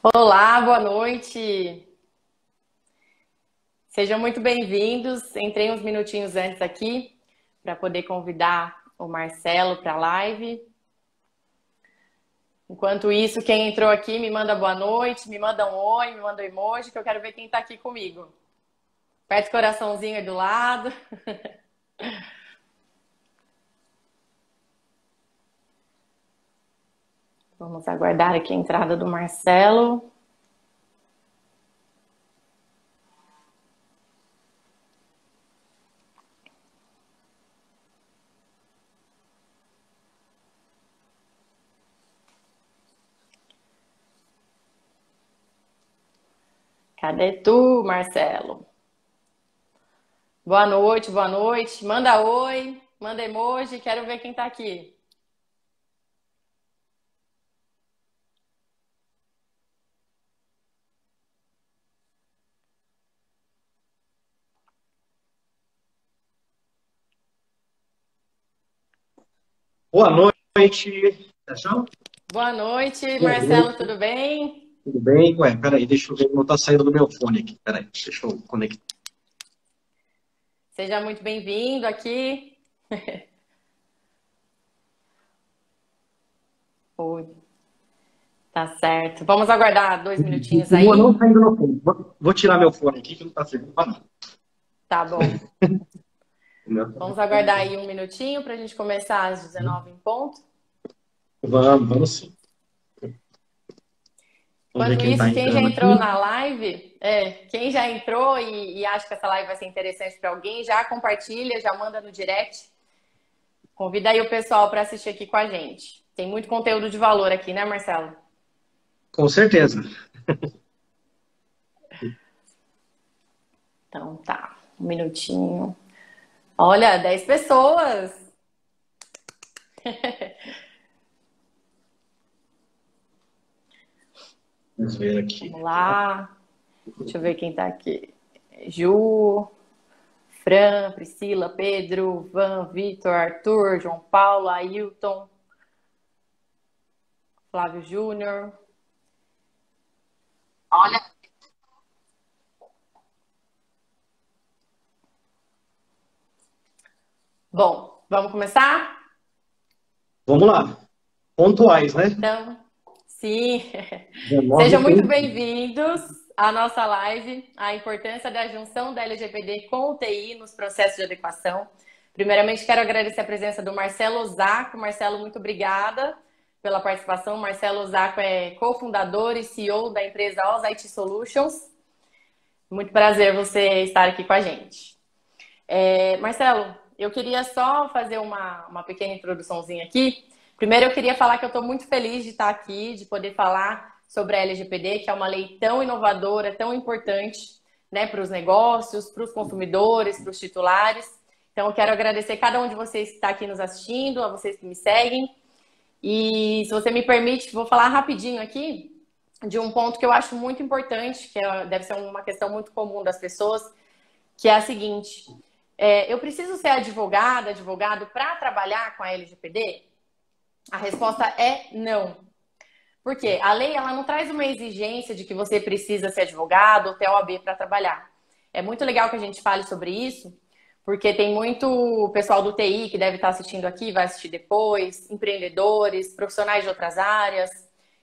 Olá, boa noite. Sejam muito bem-vindos. Entrei uns minutinhos antes aqui para poder convidar o Marcelo para a live. Enquanto isso, quem entrou aqui me manda boa noite, me manda um oi, me manda um emoji, que eu quero ver quem está aqui comigo. Aperta o coraçãozinho aí do lado. Vamos aguardar aqui a entrada do Marcelo. Cadê tu, Marcelo? Boa noite, boa noite. Manda oi, manda emoji, quero ver quem está aqui. Boa noite, Sérgio. Boa noite, Boa Marcelo, noite, tudo bem? tudo bem? Ué, peraí, deixa eu ver, não tá saindo do meu fone aqui. Peraí, deixa eu conectar. Seja muito bem-vindo aqui. Oi, tá certo. Vamos aguardar 2 minutinhos Continua não aí? saindo do meu fone. Vou tirar meu fone aqui, que não tá saindo para nada. Tá bom. O meu tá- Vamos aguardar aí um minutinho para a gente começar às 19 em ponto. Vamos sim. Vamos ver Enquanto quem tá isso, quem já entrando entrou aqui. na live, quem já entrou e acha que essa live vai ser interessante para alguém, já compartilha, já manda no direct. Convida aí o pessoal para assistir aqui com a gente. Tem muito conteúdo de valor aqui, né, Marcelo? Com certeza. Então tá, um minutinho. Olha, 10 pessoas. Vamos ver aqui. Vamos lá. Deixa eu ver quem tá aqui. Ju, Fran, Priscila, Pedro, Van, Vitor, Arthur, João Paulo, Ailton, Flávio Júnior. Olha. Bom, vamos começar? Vamos lá. Pontuais, né? Então, sim. 19 Sejam muito tem. bem-vindos à nossa live, a importância da junção da LGPD com o TI nos processos de adequação. Primeiramente, quero agradecer a presença do Marcelo Zaco. Marcelo, muito obrigada pela participação. Marcelo Zaco é cofundador e CEO da empresa Oz IT Solutions. Muito prazer você estar aqui com a gente. Marcelo, eu queria só fazer uma pequena introduçãozinha aqui. Primeiro, eu queria falar que eu estou muito feliz de estar aqui, de poder falar sobre a LGPD, que é uma lei tão inovadora, tão importante, né, para os negócios, para os consumidores, para os titulares. Então, eu quero agradecer cada um de vocês que está aqui nos assistindo, a vocês que me seguem. E, se você me permite, vou falar rapidinho aqui de um ponto que eu acho muito importante, deve ser uma questão muito comum das pessoas, que é a seguinte: eu preciso ser advogada, advogado para trabalhar com a LGPD? A resposta é não. Por quê? A lei ela não traz uma exigência de que você precisa ser advogado ou ter OAB para trabalhar. É muito legal que a gente fale sobre isso, porque tem muito pessoal do TI que deve estar assistindo aqui, vai assistir depois, empreendedores, profissionais de outras áreas,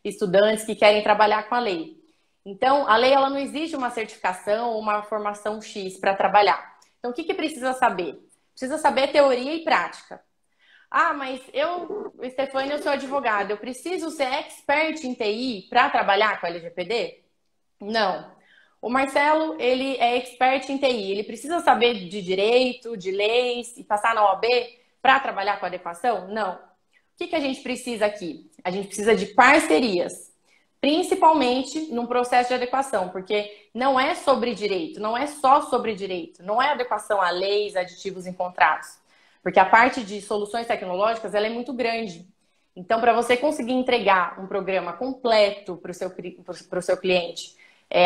estudantes que querem trabalhar com a lei. Então, a lei ela não exige uma certificação ou uma formação X para trabalhar. Então, o que precisa saber? Precisa saber teoria e prática. Ah, mas Stefania, eu sou advogada, eu preciso ser expert em TI para trabalhar com a LGPD? Não. O Marcelo, ele é expert em TI, ele precisa saber de direito, de leis e passar na OAB para trabalhar com adequação? Não. O que a gente precisa aqui? A gente precisa de parcerias, principalmente num processo de adequação, porque não é sobre direito, não é só sobre direito, não é adequação a leis, aditivos em contratos, porque a parte de soluções tecnológicas ela é muito grande. Então, para você conseguir entregar um programa completo para o seu cliente,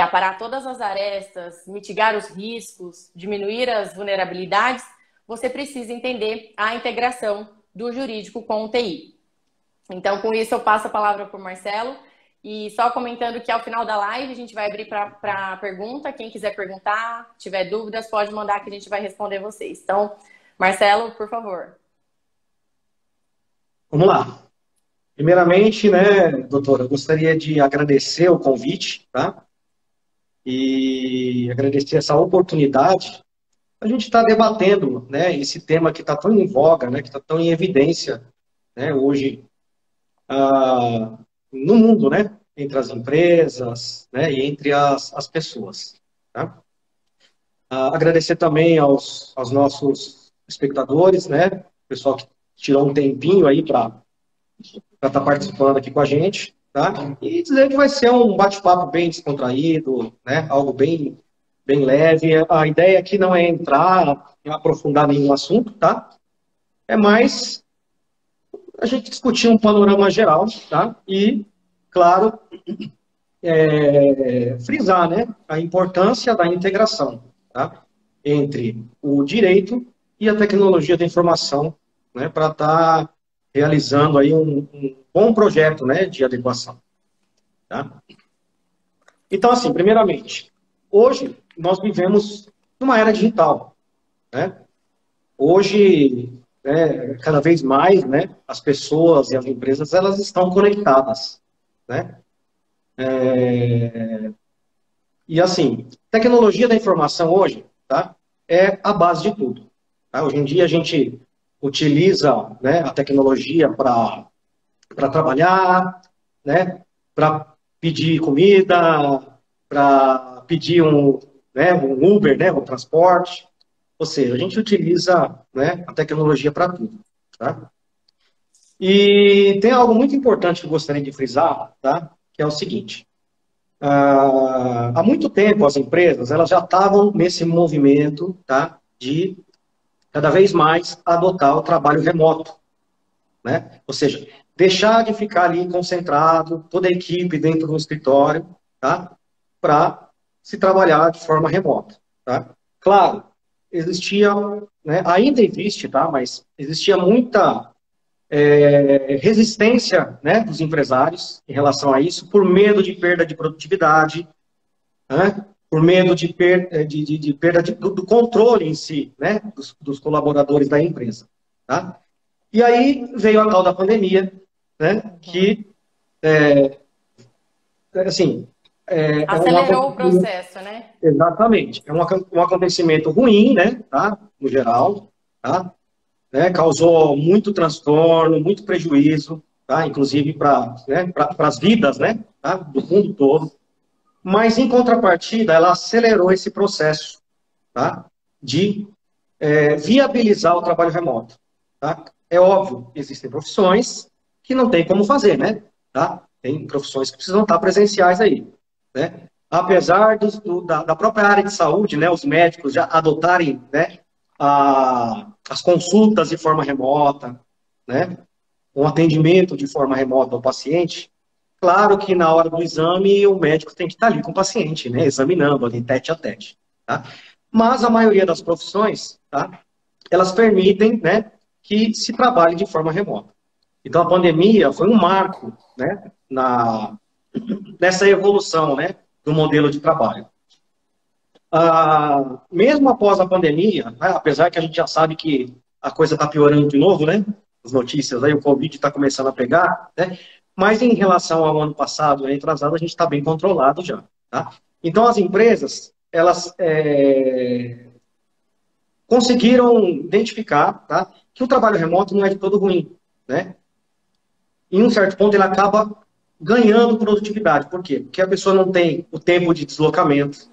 aparar todas as arestas, mitigar os riscos, diminuir as vulnerabilidades, você precisa entender a integração do jurídico com o TI. Então, com isso, eu passo a palavra para o Marcelo, E só comentando que ao final da live a gente vai abrir para pergunta. Quem quiser perguntar, tiver dúvidas, pode mandar que a gente vai responder vocês. Então, Marcelo, por favor. Vamos lá. Primeiramente, né, doutora, eu gostaria de agradecer o convite, tá? E agradecer essa oportunidade. A gente está debatendo, né, esse tema que está tão em voga, né, que está tão em evidência, né, hoje no mundo, né, entre as empresas, né, e entre as pessoas. Tá? Agradecer também aos nossos espectadores, né, pessoal que tirou um tempinho aí para estar participando aqui com a gente, tá? E dizer que vai ser um bate-papo bem descontraído, né, algo bem leve. A ideia aqui não é entrar e aprofundar nenhum assunto, tá? É mais a gente discutir um panorama geral, tá? E, claro, frisar, né, a importância da integração, tá, entre o direito e a tecnologia da informação, né, para estar realizando aí um bom projeto, né, de adequação. Tá? Então, assim, primeiramente, hoje nós vivemos numa era digital, né? Hoje, né, cada vez mais, né, as pessoas e as empresas elas estão conectadas, né? E assim, tecnologia da informação hoje, tá, é a base de tudo. Tá? Hoje em dia a gente utiliza, né, a tecnologia para trabalhar, né, para pedir comida, para pedir né, um Uber, né, um transporte. Ou seja, a gente utiliza, né, a tecnologia para tudo. Tá? E tem algo muito importante que eu gostaria de frisar, tá, que é o seguinte. Há muito tempo as empresas elas já estavam nesse movimento, tá, de cada vez mais adotar o trabalho remoto, né? Ou seja, deixar de ficar ali concentrado, toda a equipe dentro do escritório, tá, para se trabalhar de forma remota, tá? Claro, existia, né, ainda existe, tá, mas existia muita resistência, né, dos empresários em relação a isso, por medo de perda de produtividade, né? Por medo de perda do controle em si, né? Dos colaboradores da empresa. Tá? E aí veio a tal da pandemia, né? Que, assim, Acelerou o processo, né? Exatamente. É um acontecimento ruim, né? Tá? No geral, tá? Né? Causou muito transtorno, muito prejuízo, tá? Inclusive para, né, as vidas, né? Tá? Do mundo todo. Mas, em contrapartida, ela acelerou esse processo, tá, de viabilizar o trabalho remoto. Tá? É óbvio, existem profissões que não tem como fazer, né? Tá? Tem profissões que precisam estar presenciais aí. Né? Apesar da própria área de saúde, né, os médicos já adotarem, né, as consultas de forma remota, né, um atendimento de forma remota ao paciente. Claro que na hora do exame o médico tem que estar ali com o paciente, né, examinando ali tete a tete. Tá? Mas a maioria das profissões, tá, elas permitem, né, que se trabalhe de forma remota. Então a pandemia foi um marco, né, nessa evolução, né, do modelo de trabalho. Mesmo após a pandemia, né, apesar que a gente já sabe que a coisa está piorando de novo, né, as notícias aí, o Covid está começando a pegar, né, mas em relação ao ano passado, retrasado, a gente está bem controlado já. Tá? Então, as empresas, elas conseguiram identificar, tá, que o trabalho remoto não é de todo ruim. Né? Em um certo ponto, ele acaba ganhando produtividade. Por quê? Porque a pessoa não tem o tempo de deslocamento.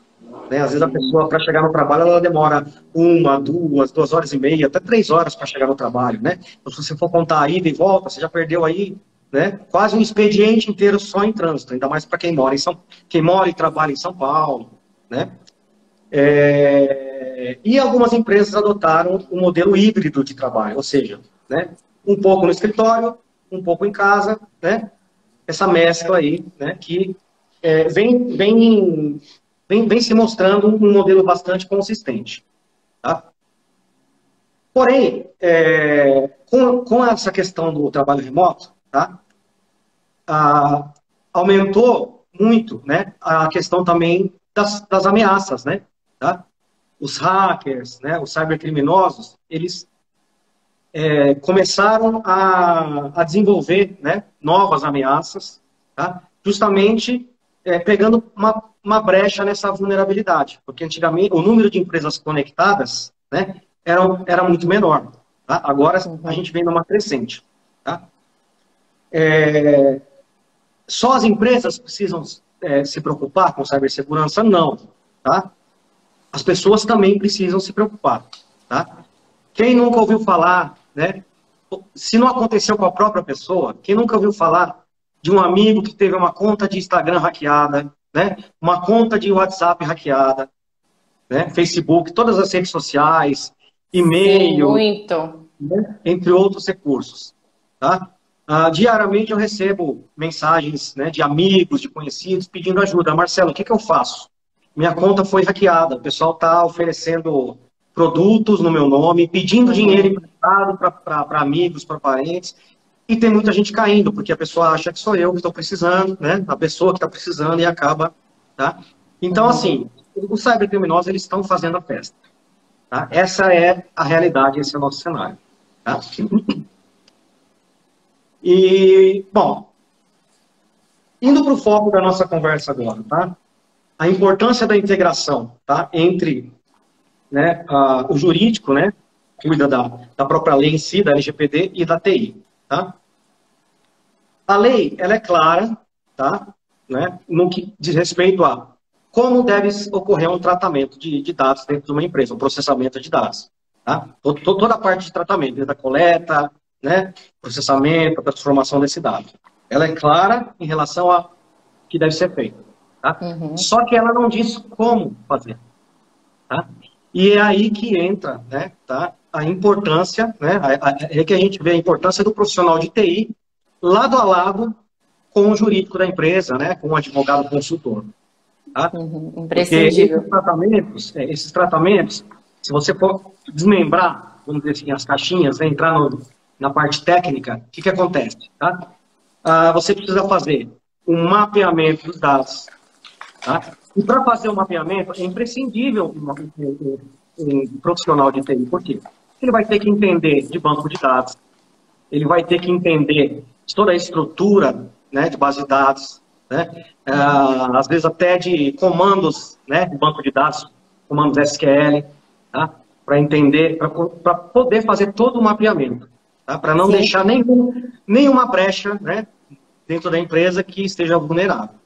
Né? Às vezes, a pessoa, para chegar no trabalho, ela demora 2 horas e meia, até 3 horas para chegar no trabalho. Né? Então, se você for contar a ida e volta, você já perdeu aí, né, quase um expediente inteiro só em trânsito, ainda mais para quem mora e trabalha em São Paulo, né? E algumas empresas adotaram o modelo híbrido de trabalho, ou seja, né, um pouco no escritório, um pouco em casa, né? Essa mescla aí, né, que vem se mostrando um modelo bastante consistente. Tá? Porém, com essa questão do trabalho remoto, tá? aumentou muito, né, a questão também das ameaças, né, tá? Os hackers, né, os cybercriminosos, eles começaram a desenvolver, né, novas ameaças, tá? Justamente pegando uma brecha nessa vulnerabilidade, porque antigamente o número de empresas conectadas, né, era muito menor, tá? Agora a gente vem numa crescente, tá? Só as empresas precisam se preocupar com cibersegurança? Não, tá? As pessoas também precisam se preocupar, tá? Quem nunca ouviu falar, né? Se não aconteceu com a própria pessoa, quem nunca ouviu falar de um amigo que teve uma conta de Instagram hackeada, né? Uma conta de WhatsApp hackeada, né? Facebook, todas as redes sociais, Sim, e-mail, muito. né? Entre outros recursos, tá? Diariamente eu recebo mensagens, né, de amigos, de conhecidos, pedindo ajuda. Marcelo, o que eu faço? Minha conta foi hackeada, o pessoal está oferecendo produtos no meu nome, pedindo dinheiro emprestado para amigos, para parentes, e tem muita gente caindo, porque a pessoa acha que sou eu que estou precisando, né, a pessoa que está precisando e acaba, tá? Então, assim, os cybercriminosos, eles estão fazendo a festa, tá? Essa é a realidade, esse é o nosso cenário, tá? E, bom, indo para o foco da nossa conversa agora, tá? A importância da integração, tá? Entre, né, o jurídico, né? Cuida da própria lei em si, da LGPD e da TI, tá? A lei, ela é clara, tá? Né? No que diz respeito a como deve ocorrer um tratamento de dados dentro de uma empresa, um processamento de dados, tá? Toda a parte de tratamento, desde a coleta, né? Processamento, a transformação desse dado. Ela é clara em relação a que deve ser feito, tá? Só que ela não diz como fazer, tá? E é aí que entra, né, tá? A importância, né? É que a gente vê a importância do profissional de TI lado a lado com o jurídico da empresa, né? Com o advogado consultor, tá? Porque Imprescindível. esses tratamentos, se você for desmembrar, vamos dizer assim, as caixinhas, né, entrar na parte técnica, o que acontece, tá? Você precisa fazer um mapeamento dos dados, tá? E para fazer o mapeamento é imprescindível um profissional de TI. Por quê? Ele vai ter que entender de banco de dados, ele vai ter que entender de toda a estrutura, né, de base de dados, né? Às vezes até de comandos, né, de banco de dados, comandos SQL, tá? Para entender, para poder fazer todo o mapeamento, tá? Para não deixar nenhuma brecha, né, dentro da empresa que esteja vulnerável.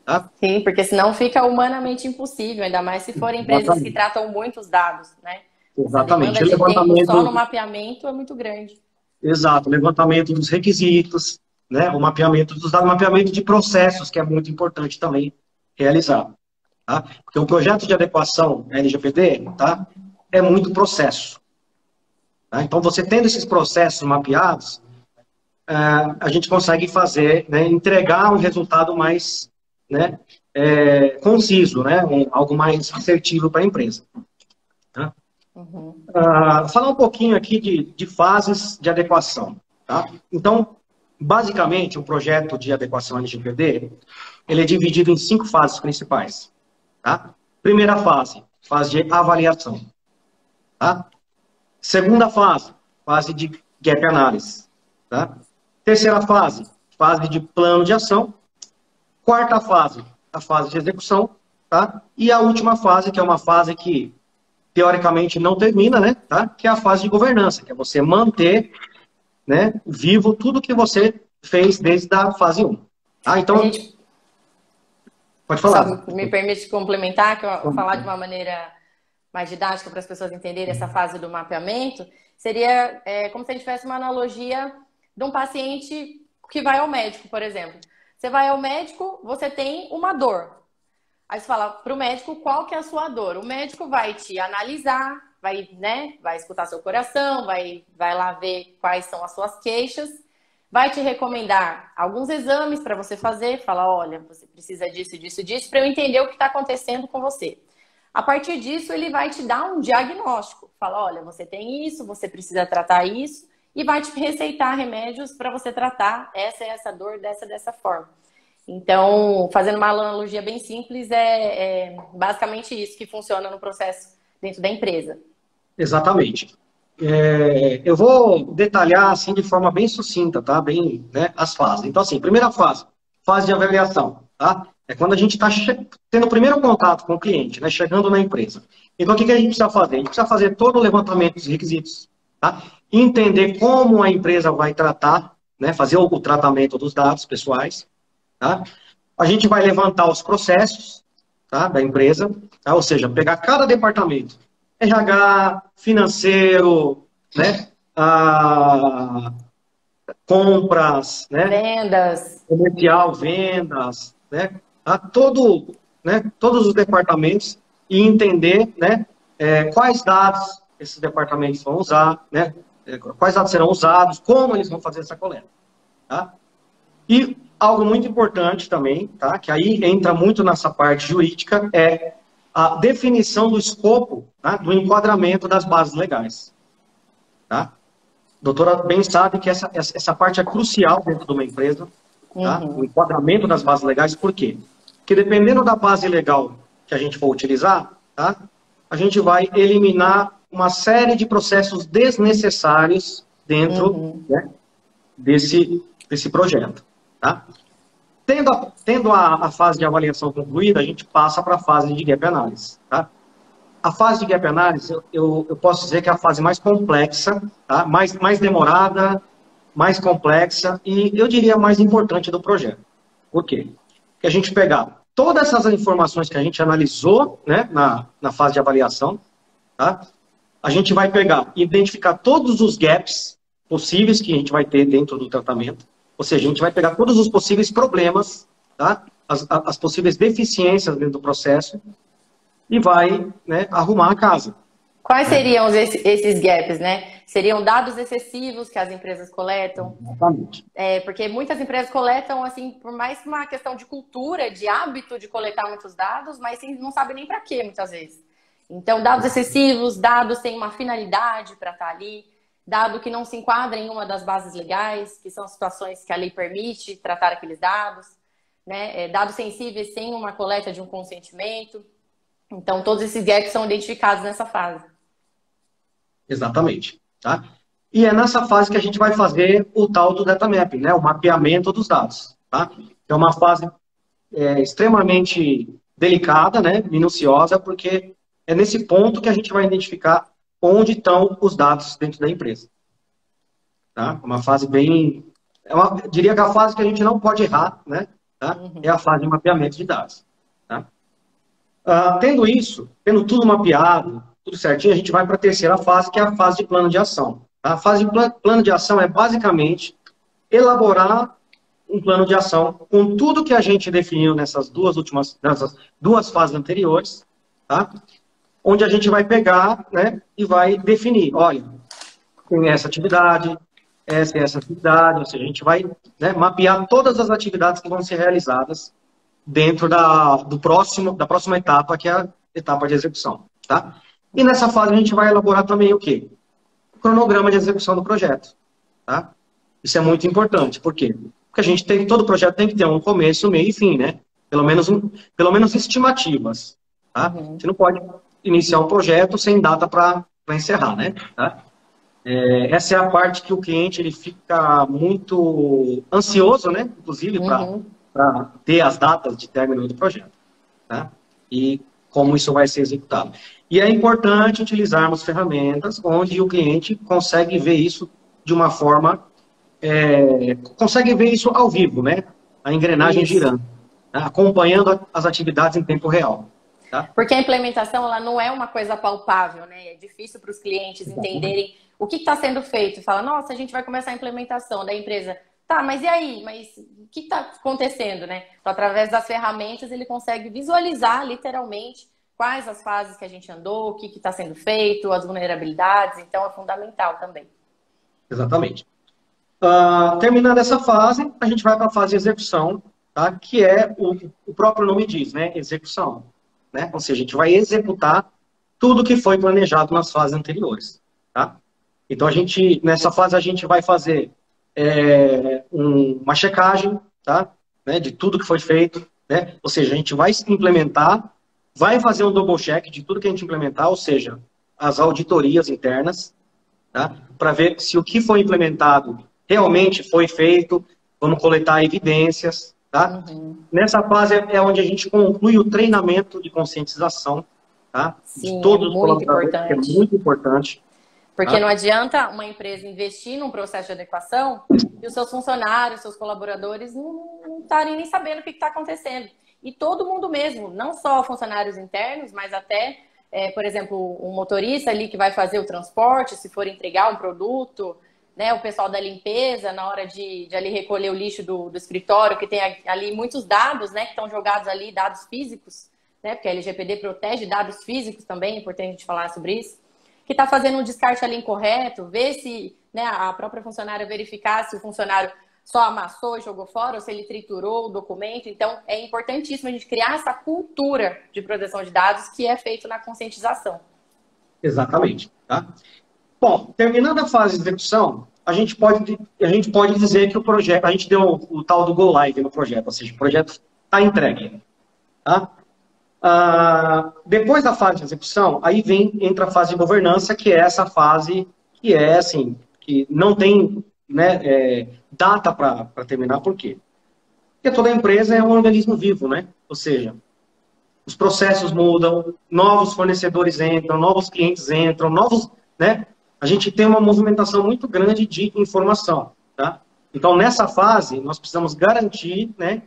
Tá? Sim, porque senão fica humanamente impossível, ainda mais se forem empresas que tratam muitos dados, né? Essa Exatamente. demanda de tempo só no mapeamento é muito grande. Exato, levantamento dos requisitos, né? O mapeamento dos dados, mapeamento de processos, que é muito importante também realizar. Tá? Porque o projeto de adequação LGPD, tá? É muito processo. Tá? Então, você tendo esses processos mapeados, a gente consegue fazer, né, entregar um resultado mais, né, conciso, né, algo mais assertivo para a empresa. Tá? Falar um pouquinho aqui de fases de adequação. Tá? Então, basicamente, o projeto de adequação LGPD, ele é dividido em 5 fases principais. Tá? Primeira fase, fase de avaliação. Tá? Segunda fase de gap analysis. Tá? Terceira fase, fase de plano de ação. Quarta fase, a fase de execução. Tá? E a última fase, que é uma fase que teoricamente não termina, né? Tá? Que é a fase de governança, que é você manter, né, vivo tudo que você fez desde a fase 1. Tá? Então, pode falar. Só me permite complementar, que eu vou falar de uma maneira mais didática para as pessoas entenderem essa fase do mapeamento, seria como se a gente tivesse uma analogia de um paciente que vai ao médico, por exemplo. Você vai ao médico, você tem uma dor. Aí você fala para o médico qual que é a sua dor. O médico vai te analisar, vai escutar seu coração, vai lá ver quais são as suas queixas, vai te recomendar alguns exames para você fazer, falar, olha, você precisa disso, disso, disso, para eu entender o que está acontecendo com você. A partir disso, ele vai te dar um diagnóstico. Fala, olha, você tem isso, você precisa tratar isso, e vai te receitar remédios para você tratar essa dor dessa forma. Então, fazendo uma analogia bem simples, é basicamente isso que funciona no processo dentro da empresa. Exatamente. Eu vou detalhar assim de forma bem sucinta, tá? Bem, né, as fases. Então, assim, primeira fase, fase de avaliação, tá? É quando a gente está tendo o primeiro contato com o cliente, né? Chegando na empresa. Então, o que que a gente precisa fazer? A gente precisa fazer todo o levantamento dos requisitos, tá? Entender como a empresa vai tratar, né? Fazer o tratamento dos dados pessoais, tá? A gente vai levantar os processos, tá? Da empresa, tá? Ou seja, pegar cada departamento, RH, financeiro, né? Compras, né? Vendas. Comercial, vendas, né? Todo, né? Todos os departamentos e entender, né? Quais dados esses departamentos vão usar, né? Quais dados serão usados, como eles vão fazer essa coleta, tá? E algo muito importante também, tá? Que aí entra muito nessa parte jurídica, é a definição do escopo, tá? Do enquadramento das bases legais, tá? A doutora bem sabe que essa parte é crucial dentro de uma empresa, tá? O Uhum. enquadramento das bases legais, por quê? Porque dependendo da base legal que a gente for utilizar, tá? A gente vai eliminar uma série de processos desnecessários dentro, Uhum. né, desse projeto, tá? Tendo a fase de avaliação concluída, a gente passa para a fase de gap analysis, tá? A fase de gap analysis, eu posso dizer que é a fase mais complexa, tá? Mais demorada, mais complexa e, eu diria, mais importante do projeto. Por quê? Porque a gente pegar todas essas informações que a gente analisou, né, na fase de avaliação, tá? A gente vai pegar, identificar todos os gaps possíveis que a gente vai ter dentro do tratamento, ou seja, a gente vai pegar todos os possíveis problemas, tá? As possíveis deficiências dentro do processo e vai, né, arrumar a casa. Quais Né? seriam esses gaps, né? Seriam dados excessivos que as empresas coletam? Exatamente. Porque muitas empresas coletam, assim, por mais uma questão de cultura, de hábito de coletar muitos dados, mas não sabem nem para quê, muitas vezes. Então, dados excessivos, dados sem uma finalidade para estar ali, dado que não se enquadra em uma das bases legais, que são situações que a lei permite tratar aqueles dados, né? Dados sensíveis sem uma coleta de um consentimento. Então, todos esses gaps são identificados nessa fase. Exatamente. Tá? E é nessa fase que a gente vai fazer o tal do data mapping, né? O mapeamento dos dados. Tá? É uma fase extremamente delicada, né? Minuciosa, porque é nesse ponto que a gente vai identificar onde estão os dados dentro da empresa. Tá? Uma fase bem... diria que é a fase que a gente não pode errar, né? Tá? É a fase de mapeamento de dados. Tá? Tendo isso, tendo tudo mapeado, tudo certinho, a gente vai para a terceira fase, que é a fase de plano de ação. A fase de plano de ação é basicamente elaborar um plano de ação com tudo que a gente definiu nessas duas fases anteriores, tá? Onde a gente vai pegar, né, e vai definir, olha, tem essa atividade, essa atividade, ou seja, a gente vai, né, mapear todas as atividades que vão ser realizadas dentro da próxima etapa, que é a etapa de execução, tá? E nessa fase a gente vai elaborar também o quê? O cronograma de execução do projeto, tá? Isso é muito importante, por quê? Porque todo projeto tem que ter um começo, meio e fim, né? Pelo menos estimativas, tá? Você não pode iniciar um projeto sem data para encerrar, né? Tá? Essa é a parte que o cliente ele fica muito ansioso, né? Inclusive para Uhum. ter as datas de término do projeto, tá? E como isso vai ser executado. E é importante utilizarmos ferramentas onde o cliente consegue ver isso de uma forma, consegue ver isso ao vivo, né? A engrenagem Isso. girando, tá? Acompanhando as atividades em tempo real. Tá? Porque a implementação ela não é uma coisa palpável, né? É difícil para os clientes entenderem o que está sendo feito. Fala, nossa, a gente vai começar a implementação da empresa. Tá, mas e aí? Mas o que está acontecendo, né? Então, através das ferramentas, ele consegue visualizar literalmente quais as fases que a gente andou, o que está sendo feito, as vulnerabilidades. Então, é fundamental também. Exatamente. Terminando essa fase, a gente vai para a fase de execução, tá? Que é o próprio nome diz, né? Execução. Né? Ou seja, a gente vai executar tudo que foi planejado nas fases anteriores. Tá? Então, nessa fase, a gente vai fazer uma checagem, tá? né, de tudo que foi feito, né? Ou seja, a gente vai implementar, vai fazer um double check de tudo que a gente implementar, ou seja, as auditorias internas, tá? Para ver se o que foi implementado realmente foi feito, vamos coletar evidências, tá? Uhum. Nessa fase é onde a gente conclui o treinamento de conscientização, tá? De Sim, é todos os muito colaboradores, que é importante. muito importante. Porque Tá? não adianta uma empresa investir num processo de adequação e os seus funcionários, seus colaboradores não estarem nem sabendo o que está acontecendo. E todo mundo mesmo, não só funcionários internos, mas até, por exemplo, um motorista ali que vai fazer o transporte, se for entregar um produto, né, o pessoal da limpeza, na hora de ali recolher o lixo do escritório, que tem ali muitos dados, né, que estão jogados ali, dados físicos, né, porque a LGPD protege dados físicos também, é importante a gente falar sobre isso, que está fazendo um descarte ali incorreto, ver se, né, a própria funcionária verificar se o funcionário só amassou e jogou fora, ou se ele triturou o documento. Então, é importantíssimo a gente criar essa cultura de proteção de dados que é feito na conscientização. Exatamente. Tá? Bom, terminando a fase de execução, a gente pode dizer que o projeto, a gente deu o tal do Go Live no projeto, ou seja, o projeto está entregue. Tá? Depois da fase de execução, aí entra a fase de governança, que é essa fase que é assim, que não tem, né, data para terminar. Por quê? Porque toda empresa é um organismo vivo, né? Ou seja, os processos mudam, novos fornecedores entram, novos clientes entram, né? A gente tem uma movimentação muito grande de informação, tá? Então, nessa fase, nós precisamos garantir, né,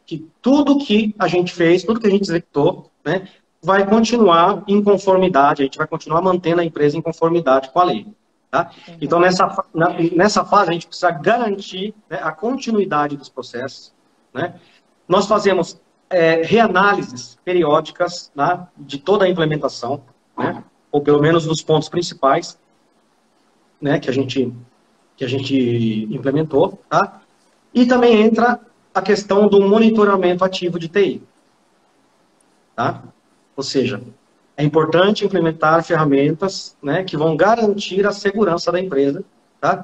que tudo que a gente fez, tudo que a gente executou, né, vai continuar em conformidade, a gente vai continuar mantendo a empresa em conformidade com a lei. Tá? Uhum. Então, nessa fase, a gente precisa garantir, né, a continuidade dos processos. Né? Nós fazemos reanálises periódicas, né, de toda a implementação, né, ou pelo menos dos pontos principais, né, que a gente implementou. Tá? E também entra a questão do monitoramento ativo de TI. Tá? Ou seja, é importante implementar ferramentas, né, que vão garantir a segurança da empresa. Tá?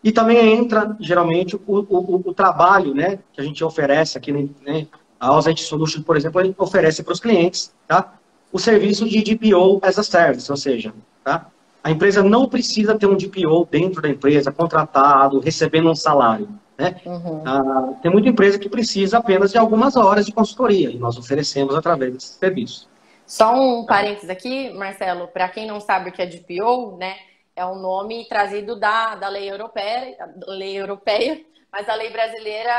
E também entra, geralmente, o trabalho, né, que a gente oferece aqui, né, a Ausent Solution, por exemplo, a gente oferece para os clientes, tá, o serviço de DPO as a Service, ou seja, tá, a empresa não precisa ter um DPO dentro da empresa, contratado, recebendo um salário. Né? Uhum. Tem muita empresa que precisa apenas de algumas horas de consultoria, e nós oferecemos através desse serviço. Só um parênteses aqui, Marcelo, para quem não sabe o que é DPO, né, é um nome trazido da lei europeia, mas a lei brasileira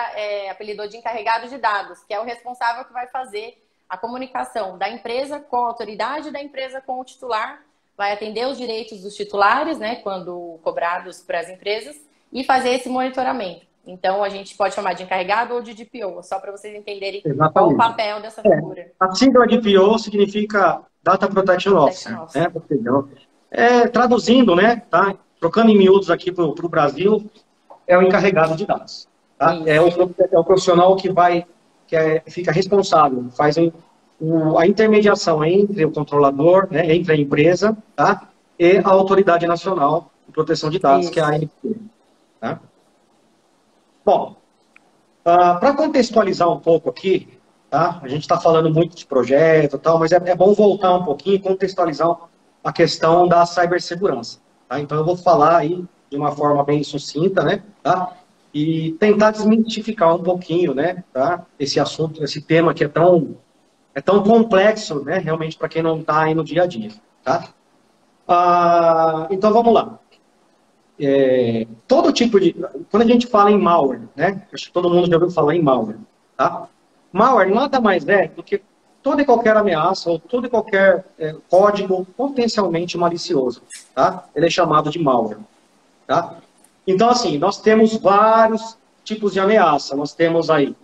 apelidou de encarregado de dados, que é o responsável que vai fazer a comunicação da empresa com a autoridade, da empresa com o titular, vai atender os direitos dos titulares, né, quando cobrados para as empresas, e fazer esse monitoramento. Então, a gente pode chamar de encarregado ou de DPO, só para vocês entenderem. Exatamente. Qual o papel dessa figura. A sigla DPO significa Data Protection Officer. Né? Traduzindo, né, tá? Trocando em miúdos aqui para o Brasil, é o encarregado de dados. Tá? É o profissional que fica responsável, faz a intermediação entre o controlador, né, entre a empresa, tá? E a Autoridade Nacional de Proteção de Dados, que é a ANP. Tá? Bom, para contextualizar um pouco aqui, tá? A gente está falando muito de projeto e tal, mas é bom voltar um pouquinho e contextualizar a questão da cibersegurança. Tá? Então, eu vou falar aí de uma forma bem sucinta, né? Tá? E tentar desmistificar um pouquinho, né? Tá? Esse assunto, esse tema que é tão complexo, né? Realmente, para quem não está aí no dia a dia. Tá? Então, vamos lá. Todo tipo de... Quando a gente fala em malware, né? Acho que todo mundo já ouviu falar em malware. Tá? Malware nada mais é do que toda e qualquer ameaça ou todo e qualquer código potencialmente malicioso. Tá? Ele é chamado de malware. Tá? Então, assim, nós temos vários tipos de ameaça. Nós temos aí,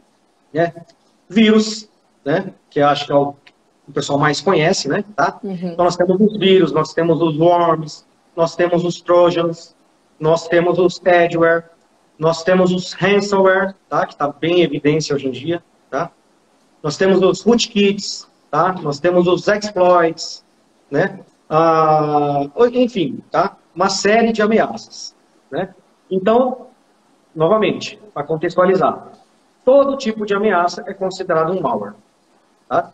né, vírus, né, que eu acho que é o pessoal mais conhece, né? Tá? Uhum. Então, nós temos os vírus, nós temos os worms, nós temos os trojans, nós temos os adware, nós temos os ransomware, tá? Que está bem em evidência hoje em dia. Tá? Nós temos os rootkits, tá? Nós temos os exploits, né? Enfim, tá? Uma série de ameaças. Né? Então, novamente, para contextualizar, todo tipo de ameaça é considerado um malware. Tá?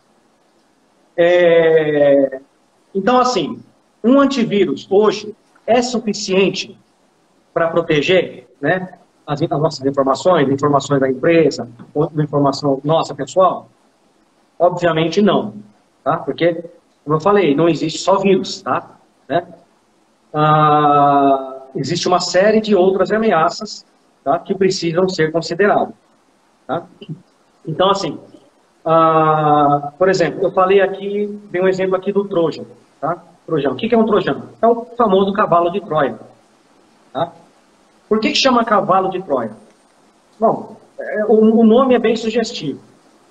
Então, assim, um antivírus hoje é suficiente para proteger, né, as nossas informações da empresa, ou informação nossa pessoal? Obviamente não, tá? Porque, como eu falei, não existe só vírus, tá? Né? Existe uma série de outras ameaças, tá, que precisam ser consideradas. Tá? Então, assim, por exemplo, eu falei aqui, dei um exemplo aqui do Trojan. Tá? Trojan. O que é um Trojan? É o famoso cavalo de Troia. Tá? Por que chama cavalo de Troia? Bom, o nome é bem sugestivo.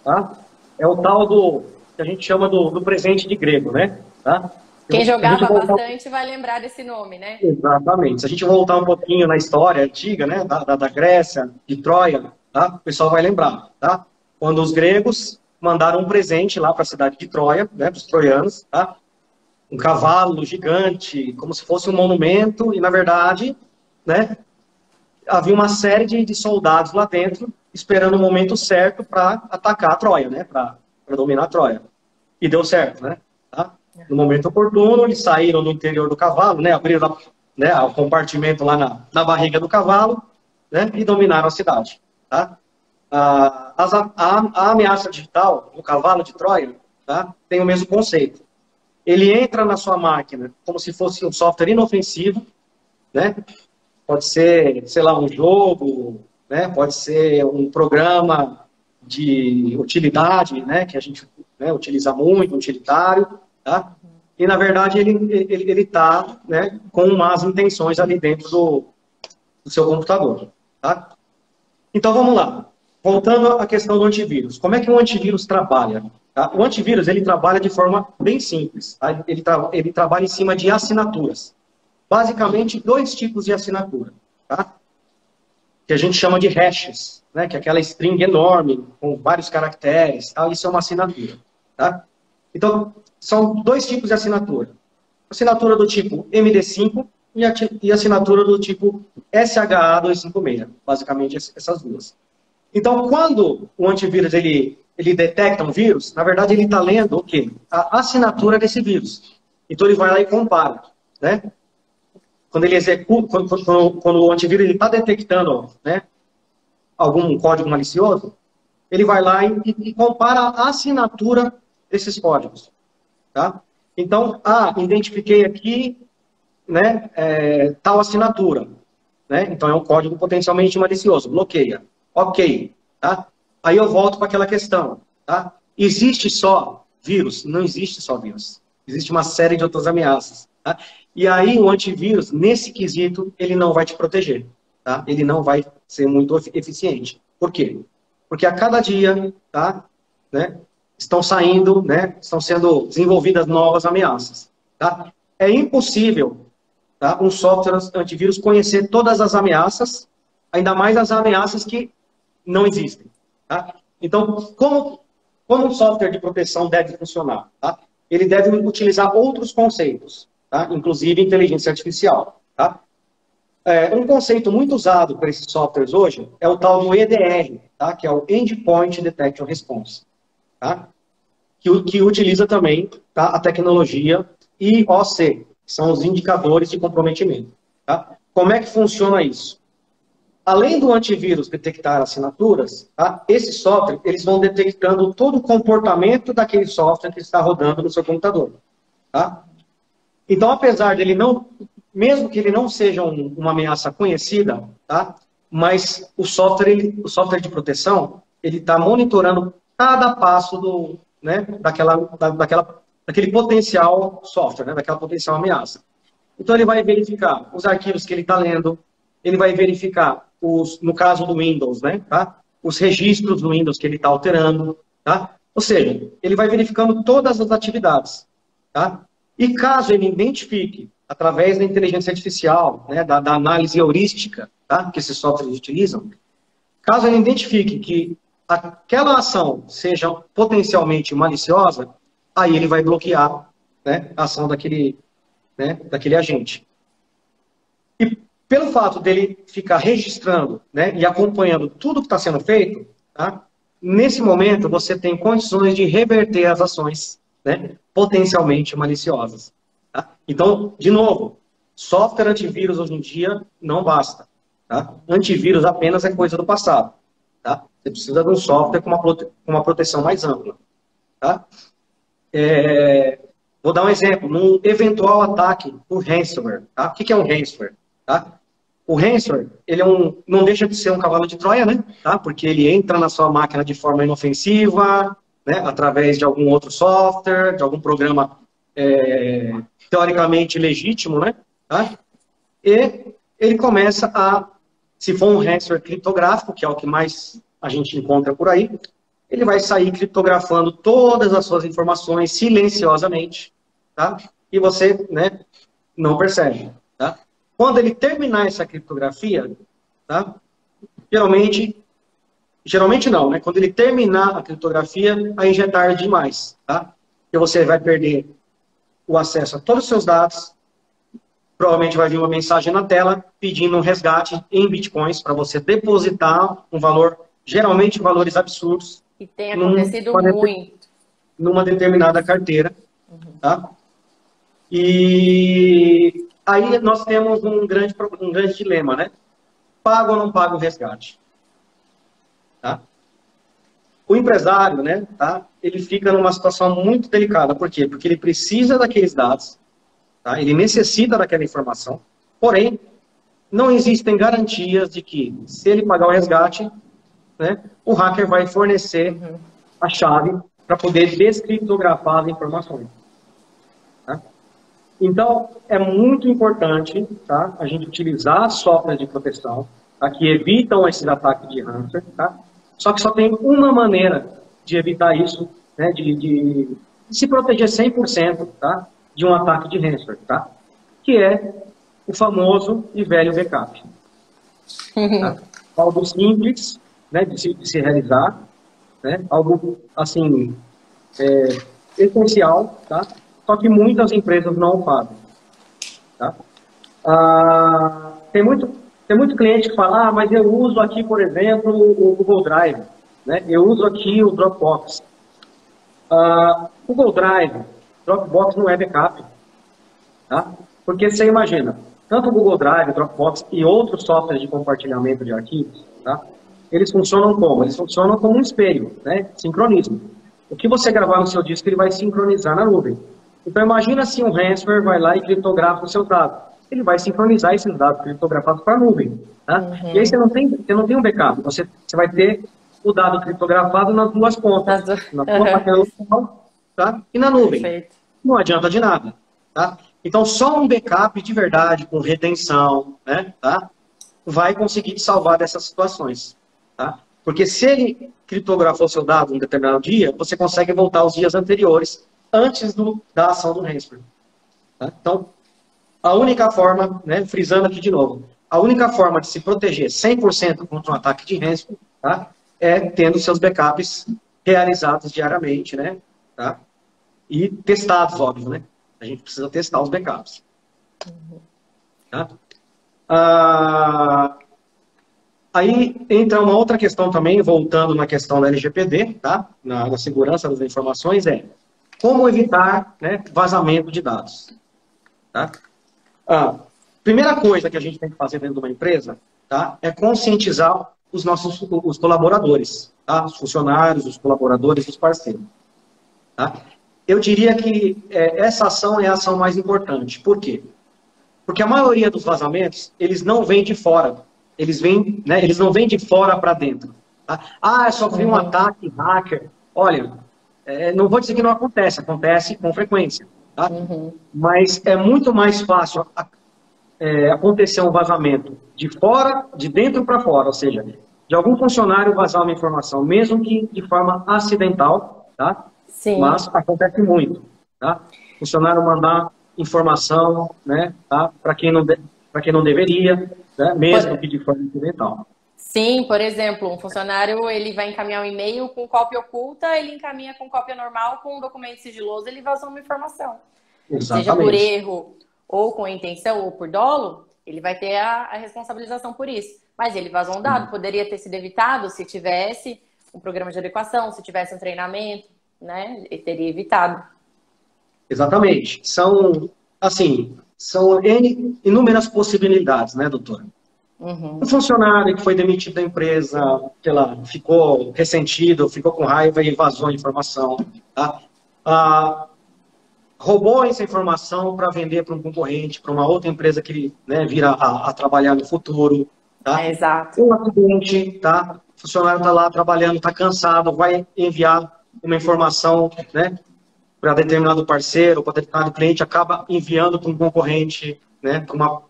Tá? É o tal do, que a gente chama do presente de grego, né? Tá? Quem jogava bastante vai lembrar desse nome, né? Exatamente. Se a gente voltar um pouquinho na história antiga, né, da Grécia, de Troia, tá? O pessoal vai lembrar, tá? Quando os gregos mandaram um presente lá para a cidade de Troia, né, para os troianos, tá? Um cavalo gigante, como se fosse um monumento, e na verdade, né, havia uma série de soldados lá dentro, esperando o momento certo para atacar a Troia, né, para dominar a Troia. E deu certo, né? Tá? No momento oportuno, eles saíram do interior do cavalo, né, abriram, né, o compartimento lá na barriga do cavalo, né, e dominaram a cidade. Tá? A ameaça digital, o cavalo de Troia, tá, tem o mesmo conceito. Ele entra na sua máquina como se fosse um software inofensivo, né? Pode ser, sei lá, um jogo, né? Pode ser um programa de utilidade, né? Que a gente, né, utiliza muito, utilitário, tá? E, na verdade, ele tá, né, com más intenções ali dentro do seu computador, tá? Então, vamos lá. Voltando à questão do antivírus. Como é que o antivírus trabalha? Tá? O antivírus, ele trabalha de forma bem simples. Tá? Ele trabalha em cima de assinaturas. Basicamente, dois tipos de assinatura. Tá? Que a gente chama de hashes, né? Que é aquela string enorme, com vários caracteres. Tá? Isso é uma assinatura. Tá? Então, são dois tipos de assinatura. Assinatura do tipo MD5 e assinatura do tipo SHA-256. Basicamente, essas duas. Então, quando o antivírus ele detecta um vírus, na verdade ele está lendo o quê? A assinatura desse vírus. Então ele vai lá e compara, né? Quando ele executa, quando o antivírus está detectando, né, algum código malicioso, ele vai lá e compara a assinatura desses códigos, tá? Então, identifiquei aqui, né, tal assinatura, né? Então é um código potencialmente malicioso, bloqueia. Ok, tá? Aí eu volto para aquela questão, tá? Existe só vírus? Não existe só vírus. Existe uma série de outras ameaças, tá? E aí o antivírus, nesse quesito, ele não vai te proteger, tá? Ele não vai ser muito eficiente. Por quê? Porque a cada dia, tá? Né, estão saindo, né? Estão sendo desenvolvidas novas ameaças, tá? É impossível, tá, um software antivírus conhecer todas as ameaças, ainda mais as ameaças que não existem. Tá? Então, como um software de proteção deve funcionar? Tá? Ele deve utilizar outros conceitos, tá? Inclusive inteligência artificial. Tá? Um conceito muito usado por esses softwares hoje é o tal do EDR, tá? Que é o Endpoint Detection Response, tá? que utiliza também, tá, a tecnologia IOC, que são os indicadores de comprometimento. Tá? Como é que funciona isso? Além do antivírus detectar assinaturas, tá, esse software, eles vão detectando todo o comportamento daquele software que está rodando no seu computador. Tá? Então, apesar dele não, mesmo que ele não seja uma ameaça conhecida, tá, mas o software de proteção, ele está monitorando cada passo né, daquele potencial software, né, daquela potencial ameaça. Então, ele vai verificar os arquivos que ele está lendo, ele vai verificar, no caso do Windows, né, tá, os registros do Windows que ele está alterando. Tá? Ou seja, ele vai verificando todas as atividades. Tá? E caso ele identifique, através da inteligência artificial, né, da análise heurística, tá, que esses softwares utilizam, caso ele identifique que aquela ação seja potencialmente maliciosa, aí ele vai bloquear, né, a ação daquele agente. E pelo fato dele ficar registrando, né, e acompanhando tudo que está sendo feito, tá? Nesse momento, você tem condições de reverter as ações, né, potencialmente maliciosas. Tá? Então, de novo, software antivírus hoje em dia não basta. Tá? Antivírus apenas é coisa do passado. Tá? Você precisa de um software com uma proteção mais ampla. Tá? Vou dar um exemplo. Num eventual ataque por ransomware. Tá? O que é um ransomware? Tá? O ransomware, ele não deixa de ser um cavalo de Troia, né? Tá? Porque ele entra na sua máquina de forma inofensiva, né? Através de algum outro software, de algum programa teoricamente legítimo, né? Tá? E ele começa se for um ransomware criptográfico, que é o que mais a gente encontra por aí, ele vai sair criptografando todas as suas informações silenciosamente, tá? E você, né, não percebe, tá? Quando ele terminar essa criptografia, tá? Geralmente não, né? Quando ele terminar a criptografia, aí já é tarde demais, tá? Porque você vai perder o acesso a todos os seus dados, provavelmente vai vir uma mensagem na tela pedindo um resgate em bitcoins para você depositar um valor, geralmente valores absurdos, E tem acontecido muito. Numa determinada carteira, tá? E aí nós temos um grande dilema, né? Paga ou não paga o resgate? Tá? O empresário, né, tá? Ele fica numa situação muito delicada. Por quê? Porque ele precisa daqueles dados, tá? Ele necessita daquela informação. Porém, não existem garantias de que, se ele pagar o resgate, né, o hacker vai fornecer a chave para poder descriptografar as informações. Tá? Então, é muito importante, tá, a gente utilizar softwares de proteção, tá, que evitam esses ataques de ransomware, tá? Só que só tem uma maneira de evitar isso, né, de se proteger 100%, tá, de um ataque de ransomware, tá? Que é o famoso e velho backup. Tá? Algo simples, né, de se realizar, né? Algo, assim, essencial, tá? Só que muitas empresas não o fazem. Tá? Tem muito cliente que fala, mas eu uso aqui, por exemplo, o Google Drive, né? Eu uso aqui o Dropbox. Google Drive, Dropbox não é backup. Tá? Porque você imagina, tanto o Google Drive, Dropbox e outros softwares de compartilhamento de arquivos, tá? Eles funcionam como? Eles funcionam como um espelho, né? Sincronismo. O que você gravar no seu disco, ele vai sincronizar na nuvem. Então, imagina se um ransomware vai lá e criptografa os seus dados. Ele vai sincronizar esses dados criptografados para a nuvem. Tá? E aí você não tem um backup. Você vai ter o dado criptografado nas duas pontas. Na sua máquina local, tá? E na nuvem. Perfeito. Não adianta de nada. Tá? Então, só um backup de verdade, com retenção, né, tá, vai conseguir te salvar dessas situações. Tá? Porque se ele criptografou seu dado em um determinado dia, você consegue voltar aos dias anteriores, antes da ação do ransomware. Tá? Então, a única forma, né, frisando aqui de novo, a única forma de se proteger 100% contra um ataque de ransomware, tá, é tendo seus backups realizados diariamente, né, tá, e testados, óbvio, né? A gente precisa testar os backups. Tá? Aí entra uma outra questão também, voltando na questão da LGPD, tá? Na segurança das informações, como evitar, né, vazamento de dados. Tá? Primeira coisa que a gente tem que fazer dentro de uma empresa, tá, é conscientizar os colaboradores, tá? Os funcionários, os colaboradores, os parceiros. Tá? Eu diria que essa ação é a ação mais importante. Por quê? Porque a maioria dos vazamentos, eles não vêm de fora. Eles não vêm de fora para dentro. Tá? Eu sofri um ataque hacker. Olha, não vou dizer que não acontece. Acontece com frequência. Tá? Mas é muito mais fácil acontecer um vazamento de dentro para fora. Ou seja, de algum funcionário vazar uma informação, mesmo que de forma acidental, tá? Sim. Mas acontece muito, tá? Funcionário mandar informação, né, tá? Para quem não deveria, né? Mesmo que de forma acidental. Sim, por exemplo, um funcionário ele vai encaminhar um e-mail com cópia oculta, ele encaminha com cópia normal, com um documento sigiloso, ele vazou uma informação. Exatamente. Seja por erro, ou com intenção, ou por dolo, ele vai ter a responsabilização por isso. Mas ele vazou um dado, poderia ter sido evitado se tivesse um programa de adequação, se tivesse um treinamento, né? E teria evitado. Exatamente. São, assim, são inúmeras possibilidades, né, doutora? Um funcionário que foi demitido da empresa, sei lá, ficou ressentido, ficou com raiva e vazou a informação, tá? Roubou essa informação para vender para um concorrente, para uma outra empresa que, né, vira a trabalhar no futuro, tá? Exato. Um acidente, tá? O funcionário está lá trabalhando, está cansado, vai enviar uma informação, né, para determinado parceiro, para determinado cliente, acaba enviando para um concorrente, né, para uma,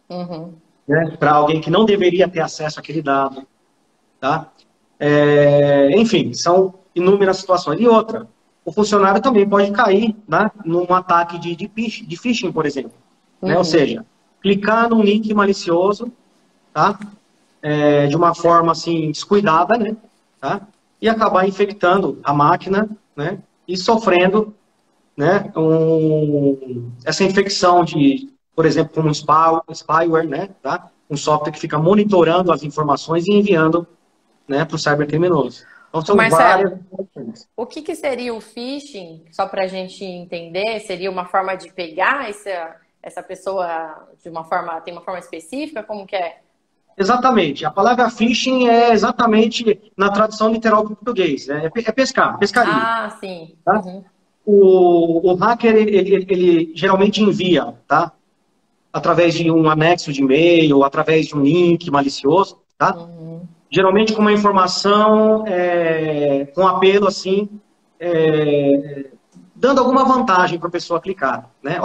né, para alguém que não deveria ter acesso àquele dado, tá? Enfim, são inúmeras situações. E outra, o funcionário também pode cair, né, num ataque de phishing, por exemplo, né? Ou seja, clicar num link malicioso, tá? De uma forma assim descuidada, né, tá? E acabar infectando a máquina, né, e sofrendo, né, essa infecção de, por exemplo, como um spyware, né, tá? Um software que fica monitorando as informações e enviando, né, para o cybercriminoso. Então são Marcelo, várias. o que seria o phishing? Só para a gente entender, seria uma forma de pegar essa pessoa de uma forma, tem uma forma específica? Como que é? Exatamente. A palavra phishing é exatamente na tradução literal para o português. Né? É pescar, pescaria. Ah, sim. Tá? O hacker, ele geralmente envia, tá? Através de um anexo de e-mail, através de um link malicioso, tá? Geralmente com uma informação, com apelo assim, dando alguma vantagem para a pessoa clicar, né?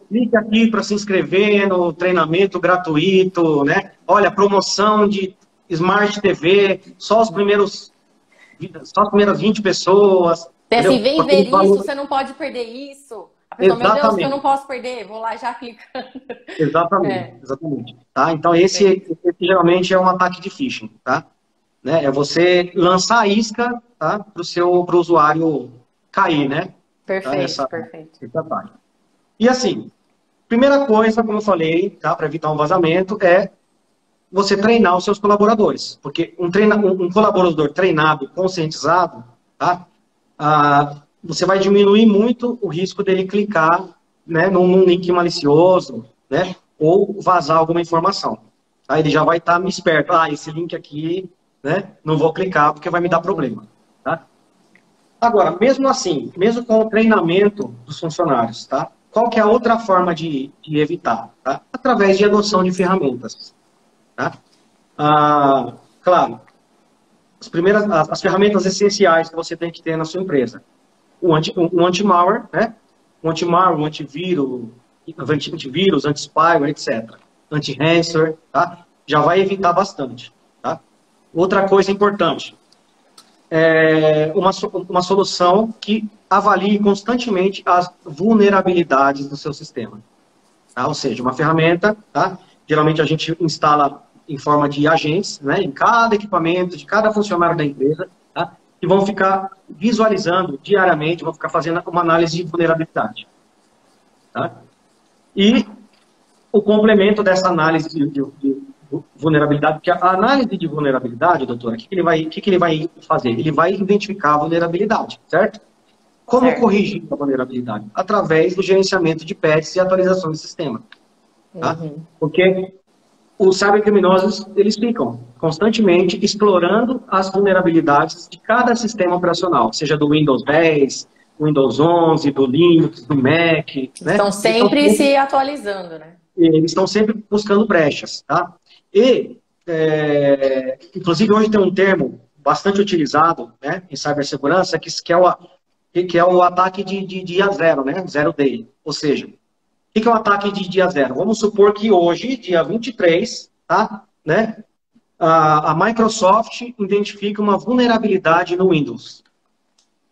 Clique aqui para se inscrever no treinamento gratuito, né? Olha, promoção de Smart TV, só as primeiras 20 pessoas. Assim, vem ver isso, você não pode perder isso. A pessoa, meu Deus, que eu não posso perder, vou lá já clicando. Exatamente. Tá? Então, esse geralmente é um ataque de phishing, tá? Né? É você lançar a isca, tá? Para o usuário cair, né? Perfeito, Tá? perfeito. Esse ataque. E assim, primeira coisa, como eu falei, tá? Para evitar um vazamento, é você treinar os seus colaboradores. Porque um colaborador treinado, conscientizado, tá? Você vai diminuir muito o risco dele clicar, né, num link malicioso, né, ou vazar alguma informação. Aí ele já vai estar esperto. Esse link aqui, né, não vou clicar porque vai me dar problema. Tá? Agora, mesmo assim, mesmo com o treinamento dos funcionários, tá? Qual que é a outra forma de evitar? Tá? Através de adoção de ferramentas. Tá? Claro, as ferramentas essenciais que você tem que ter na sua empresa. Um anti-malware, né? Um antivírus, anti-spyware, etc. Anti-ransomware, tá? Já vai evitar bastante, tá? Outra coisa importante, uma solução que avalie constantemente as vulnerabilidades do seu sistema. Tá? Ou seja, uma ferramenta, tá? Geralmente a gente instala em forma de agentes, né? Em cada equipamento, de cada funcionário da empresa, tá? Que vão ficar visualizando diariamente, vão ficar fazendo uma análise de vulnerabilidade. Tá? E o complemento dessa análise de vulnerabilidade, porque a análise de vulnerabilidade, doutora, o que ele vai fazer? Ele vai identificar a vulnerabilidade, certo? Como corrigir a vulnerabilidade? Através do gerenciamento de patches e atualização do sistema. Tá? Porque os cybercriminosos, eles ficam constantemente explorando as vulnerabilidades de cada sistema operacional, seja do Windows 10, Windows 11, do Linux, do Mac. Estão sempre se atualizando, né? Eles estão sempre buscando brechas, tá? E, inclusive, hoje tem um termo bastante utilizado, né, em cibersegurança, que é o ataque de dia zero, né? Zero day. Ou seja, o que é um ataque de dia zero? Vamos supor que hoje, dia 23, tá? Né? A Microsoft identifica uma vulnerabilidade no Windows.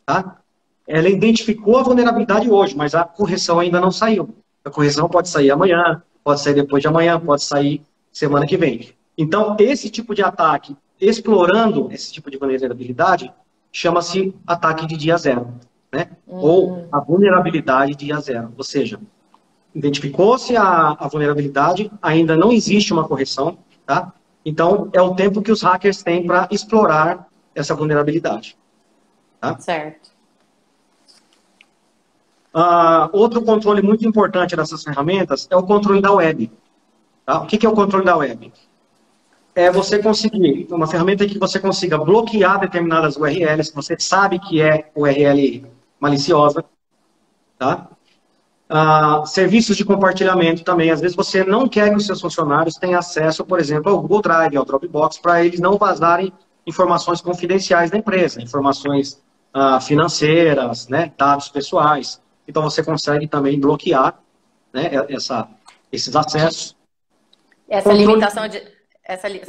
Tá? Ela identificou a vulnerabilidade hoje, mas a correção ainda não saiu. A correção pode sair amanhã, pode sair depois de amanhã, pode sair semana que vem. Então, esse tipo de ataque, explorando esse tipo de vulnerabilidade, chama-se ataque de dia zero. Né? Ou a vulnerabilidade de dia zero. Ou seja, identificou-se a vulnerabilidade, ainda não existe uma correção, tá? Então, é o tempo que os hackers têm para explorar essa vulnerabilidade. Tá? Certo. Outro controle muito importante dessas ferramentas é o controle da web. Tá? O que é o controle da web? É você conseguir, uma ferramenta que você consiga bloquear determinadas URLs, que você sabe que é URL maliciosa, tá? Serviços de compartilhamento também. Às vezes você não quer que os seus funcionários tenham acesso, por exemplo, ao Google Drive, ao Dropbox, para eles não vazarem informações confidenciais da empresa, informações financeiras, né, dados pessoais. Então você consegue também bloquear, né, esses acessos. Essa limitação de...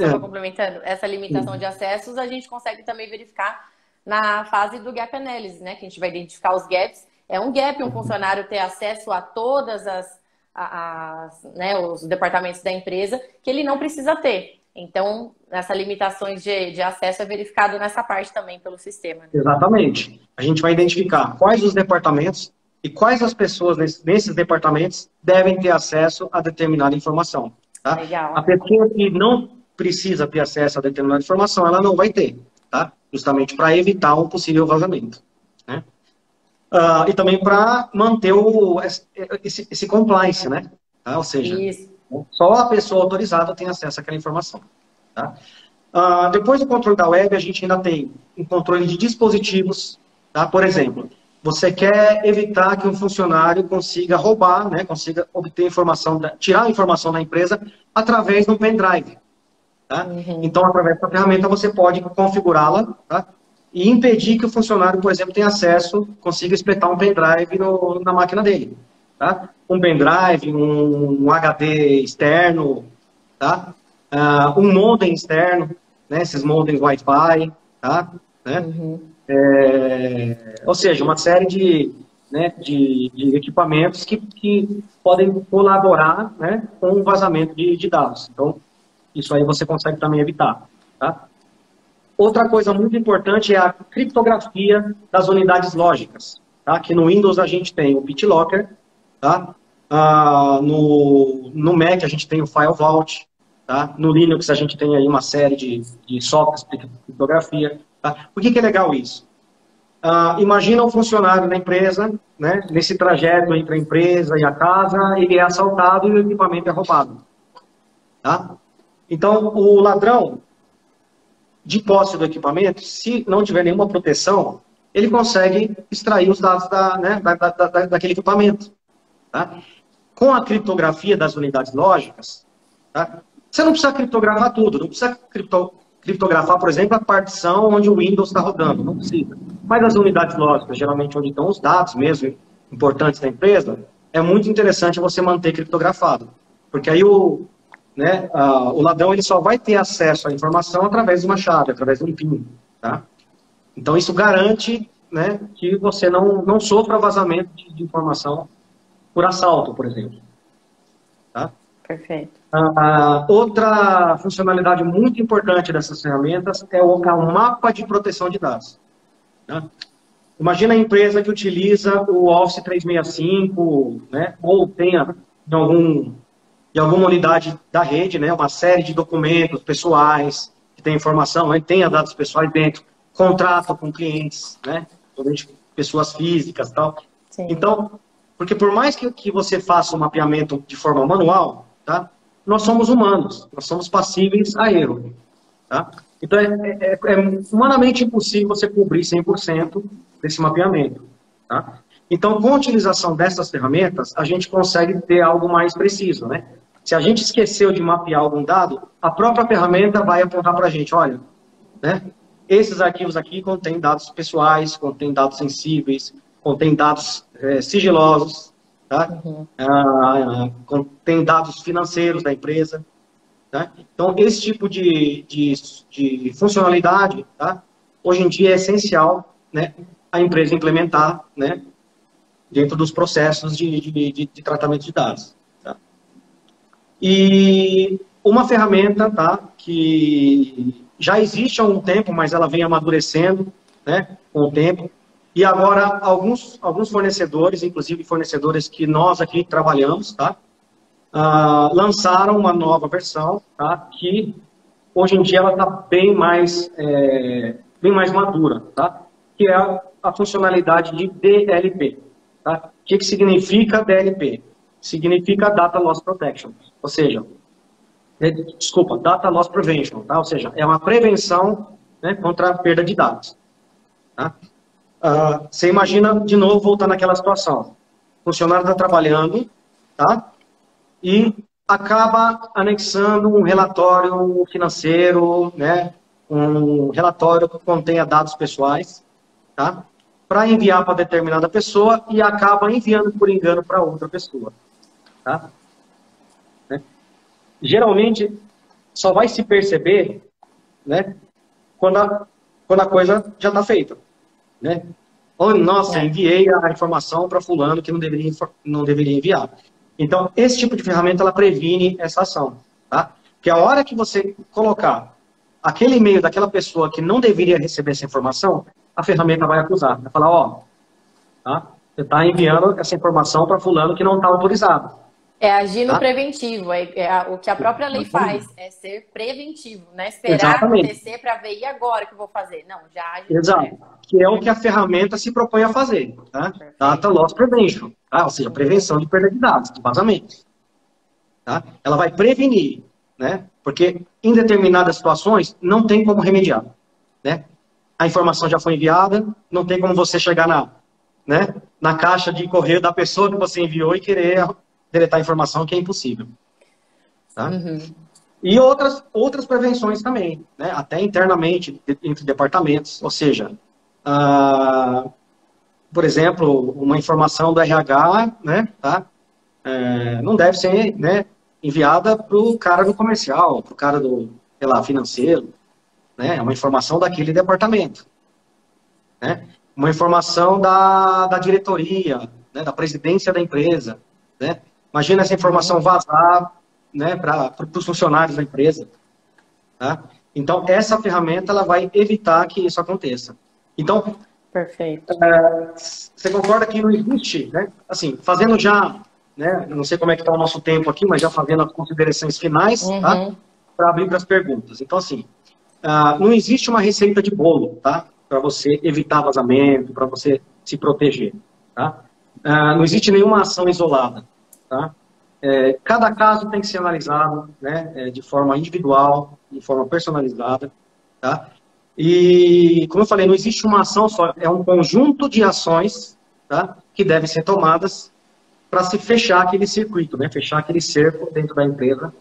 Só complementando, essa limitação de acessos a gente consegue também verificar na fase do gap analysis, né? Que a gente vai identificar os gaps. É um gap um funcionário ter acesso a todas né, os departamentos da empresa que ele não precisa ter. Então, essas limitações de acesso é verificado nessa parte também pelo sistema. Exatamente. A gente vai identificar quais os departamentos e quais as pessoas nesses departamentos devem ter acesso a determinada informação. Tá? Legal. A pessoa que não precisa ter acesso a determinada informação, ela não vai ter, tá? Justamente para evitar um possível vazamento. Né? E também para manter esse compliance, né? Tá? Ou seja, só a pessoa autorizada tem acesso àquela informação. Tá? Depois do controle da web, a gente ainda tem um controle de dispositivos. Tá? Por exemplo, você quer evitar que um funcionário consiga roubar, né, consiga obter informação, tirar a informação da empresa através do pendrive. Tá? Então, através da ferramenta, você pode configurá-la, tá? E impedir que o funcionário, por exemplo, tenha acesso, consiga espetar um pendrive na máquina dele. Tá? Um pendrive, um HD externo, tá? Um modem externo, né, esses modems Wi-Fi, tá? Né? Ou seja, uma série de equipamentos que podem colaborar, né, com o vazamento de dados. Então, isso aí você consegue também evitar. Tá? Outra coisa muito importante é a criptografia das unidades lógicas. Tá? Que no Windows a gente tem o BitLocker, tá? No Mac a gente tem o FileVault, tá? No Linux a gente tem aí uma série de softwares de criptografia. Tá? Por que é legal isso? Imagina um funcionário da empresa, né, nesse trajeto entre a empresa e a casa, ele é assaltado e o equipamento é roubado. Tá? Então, o ladrão, de posse do equipamento, se não tiver nenhuma proteção, ele consegue extrair os dados daquele equipamento. Tá? Com a criptografia das unidades lógicas, tá? Você não precisa criptografar tudo, não precisa criptografar, por exemplo, a partição onde o Windows está rodando, não precisa. Mas as unidades lógicas, geralmente onde estão os dados mesmo importantes da empresa, é muito interessante você manter criptografado. Porque aí o ladrão ele só vai ter acesso à informação através de uma chave, através de um PIN. Tá? Então isso garante, né, que você não sofra vazamento de informação por assalto, por exemplo. Tá? Perfeito. Outra funcionalidade muito importante dessas ferramentas é o mapa de proteção de dados. Tá? Imagina a empresa que utiliza o Office 365, né, ou tenha de alguma unidade da rede, né, uma série de documentos pessoais que tem informação, né, tenha dados pessoais dentro, contrato com clientes, né, pessoas físicas e tal. Sim. Então, porque por mais que você faça o mapeamento de forma manual, tá, nós somos humanos, nós somos passíveis a erro. Tá? Então, é humanamente impossível você cobrir 100% desse mapeamento. Tá? Então, com a utilização dessas ferramentas, a gente consegue ter algo mais preciso. Né? Se a gente esqueceu de mapear algum dado, a própria ferramenta vai apontar para a gente, olha, né, esses arquivos aqui contêm dados pessoais, contêm dados sensíveis, contêm dados sigilosos, tá? Contém dados financeiros da empresa. Tá? Então, esse tipo de funcionalidade, tá, hoje em dia é essencial, né, a empresa implementar, né, dentro dos processos de tratamento de dados. Tá? E uma ferramenta, tá, que já existe há um tempo, mas ela vem amadurecendo, né, com o tempo, e agora alguns fornecedores, inclusive fornecedores que nós aqui trabalhamos, tá, lançaram uma nova versão, tá, que hoje em dia ela está bem mais bem mais madura, tá? Que é a funcionalidade de DLP. Tá? O que significa DLP? Significa Data Loss Protection, ou seja, desculpa, Data Loss Prevention, tá? Ou seja, é uma prevenção, né, contra a perda de dados. Tá? Você imagina, de novo, voltar naquela situação. O funcionário está trabalhando, tá? E acaba anexando um relatório financeiro, né? Um relatório que contenha dados pessoais, tá? Para enviar para determinada pessoa e acaba enviando por engano para outra pessoa, tá? Né? Geralmente, só vai se perceber, né? Quando a coisa já está feita, né? Ou, nossa, enviei a informação para fulano que não deveria enviar. Então, esse tipo de ferramenta, ela previne essa ação, tá? Que a hora que você colocar aquele e-mail daquela pessoa que não deveria receber essa informação, a ferramenta vai acusar. Vai falar, ó, tá? Você está enviando essa informação para fulano que não está autorizado. É agir no tá? preventivo, o que a própria lei faz, é ser preventivo, não é esperar Exatamente. acontecer para ver, e agora que eu vou fazer? Não, já age. Exato. Que é o que a ferramenta se propõe a fazer, tá? Data Loss Prevention, tá? Ou seja, prevenção de perda de dados, de vazamento. Tá? Ela vai prevenir, né? Porque em determinadas situações não tem como remediar, né? A informação já foi enviada, não tem como você chegar na caixa de correio da pessoa que você enviou e querer deletar a informação, que é impossível. Tá? Uhum. E outras prevenções também, né? Até internamente, entre departamentos. Ou seja, por exemplo, uma informação do RH, né? Tá? Não deve ser, né, enviada para o cara do comercial, para o cara do, sei lá, financeiro. Né? É uma informação daquele departamento. Né? Uma informação da diretoria, né? Da presidência da empresa. Né? Imagina essa informação vazar, né, para os funcionários da empresa. Tá? Então, essa ferramenta ela vai evitar que isso aconteça. Então, perfeito. Você concorda que não existe, né? Assim, fazendo já, né, não sei como é que está o nosso tempo aqui, mas já fazendo as considerações finais, tá? Para abrir para as perguntas. Então, assim, não existe uma receita de bolo, tá? Para você evitar vazamento, para você se proteger, tá? Não existe nenhuma ação isolada, tá? Cada caso tem que ser analisado, né, de forma individual, de forma personalizada, tá? E, como eu falei, não existe uma ação só, é um conjunto de ações, tá, que devem ser tomadas para se fechar aquele circuito, né, fechar aquele cerco dentro da empresa,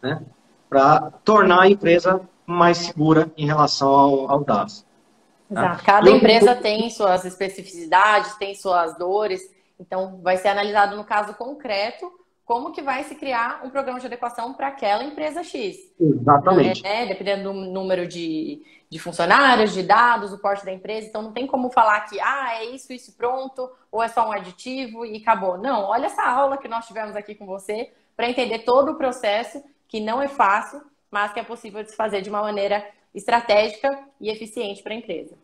né, para tornar a empresa mais segura em relação ao dados. Exato. Cada empresa tem suas especificidades, tem suas dores, então vai ser analisado no caso concreto como que vai se criar um programa de adequação para aquela empresa X. Exatamente. Dependendo do número de funcionários, de dados, o porte da empresa, então não tem como falar que é isso pronto, ou é só um aditivo e acabou. Não, olha essa aula que nós tivemos aqui com você para entender todo o processo, que não é fácil, mas que é possível de se fazer de uma maneira estratégica e eficiente para a empresa.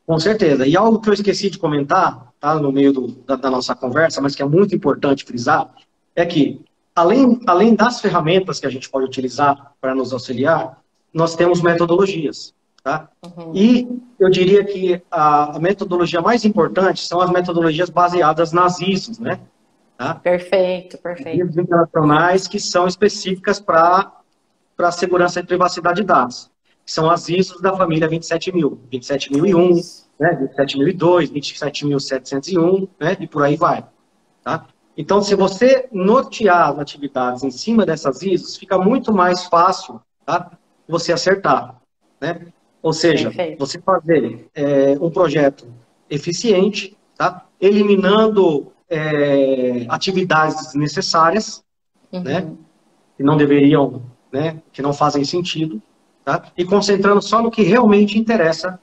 Com certeza. E algo que eu esqueci de comentar, tá, no meio da nossa conversa, mas que é muito importante frisar, é que, além das ferramentas que a gente pode utilizar para nos auxiliar, nós temos metodologias. Tá? E eu diria que a metodologia mais importante são as metodologias baseadas nas ISOs, né? Tá? Perfeito. ISOs internacionais que são específicas para a segurança e privacidade de dados. São as ISOs da família 27000, 27001, né? 27002, 27701, né? E por aí vai. Tá? Então, se você nortear as atividades em cima dessas ISOs, fica muito mais fácil, tá, você acertar. Né? Ou seja, você fazer um projeto eficiente, tá, eliminando atividades desnecessárias, né, que não deveriam, né, que não fazem sentido, tá, e concentrando só no que realmente interessa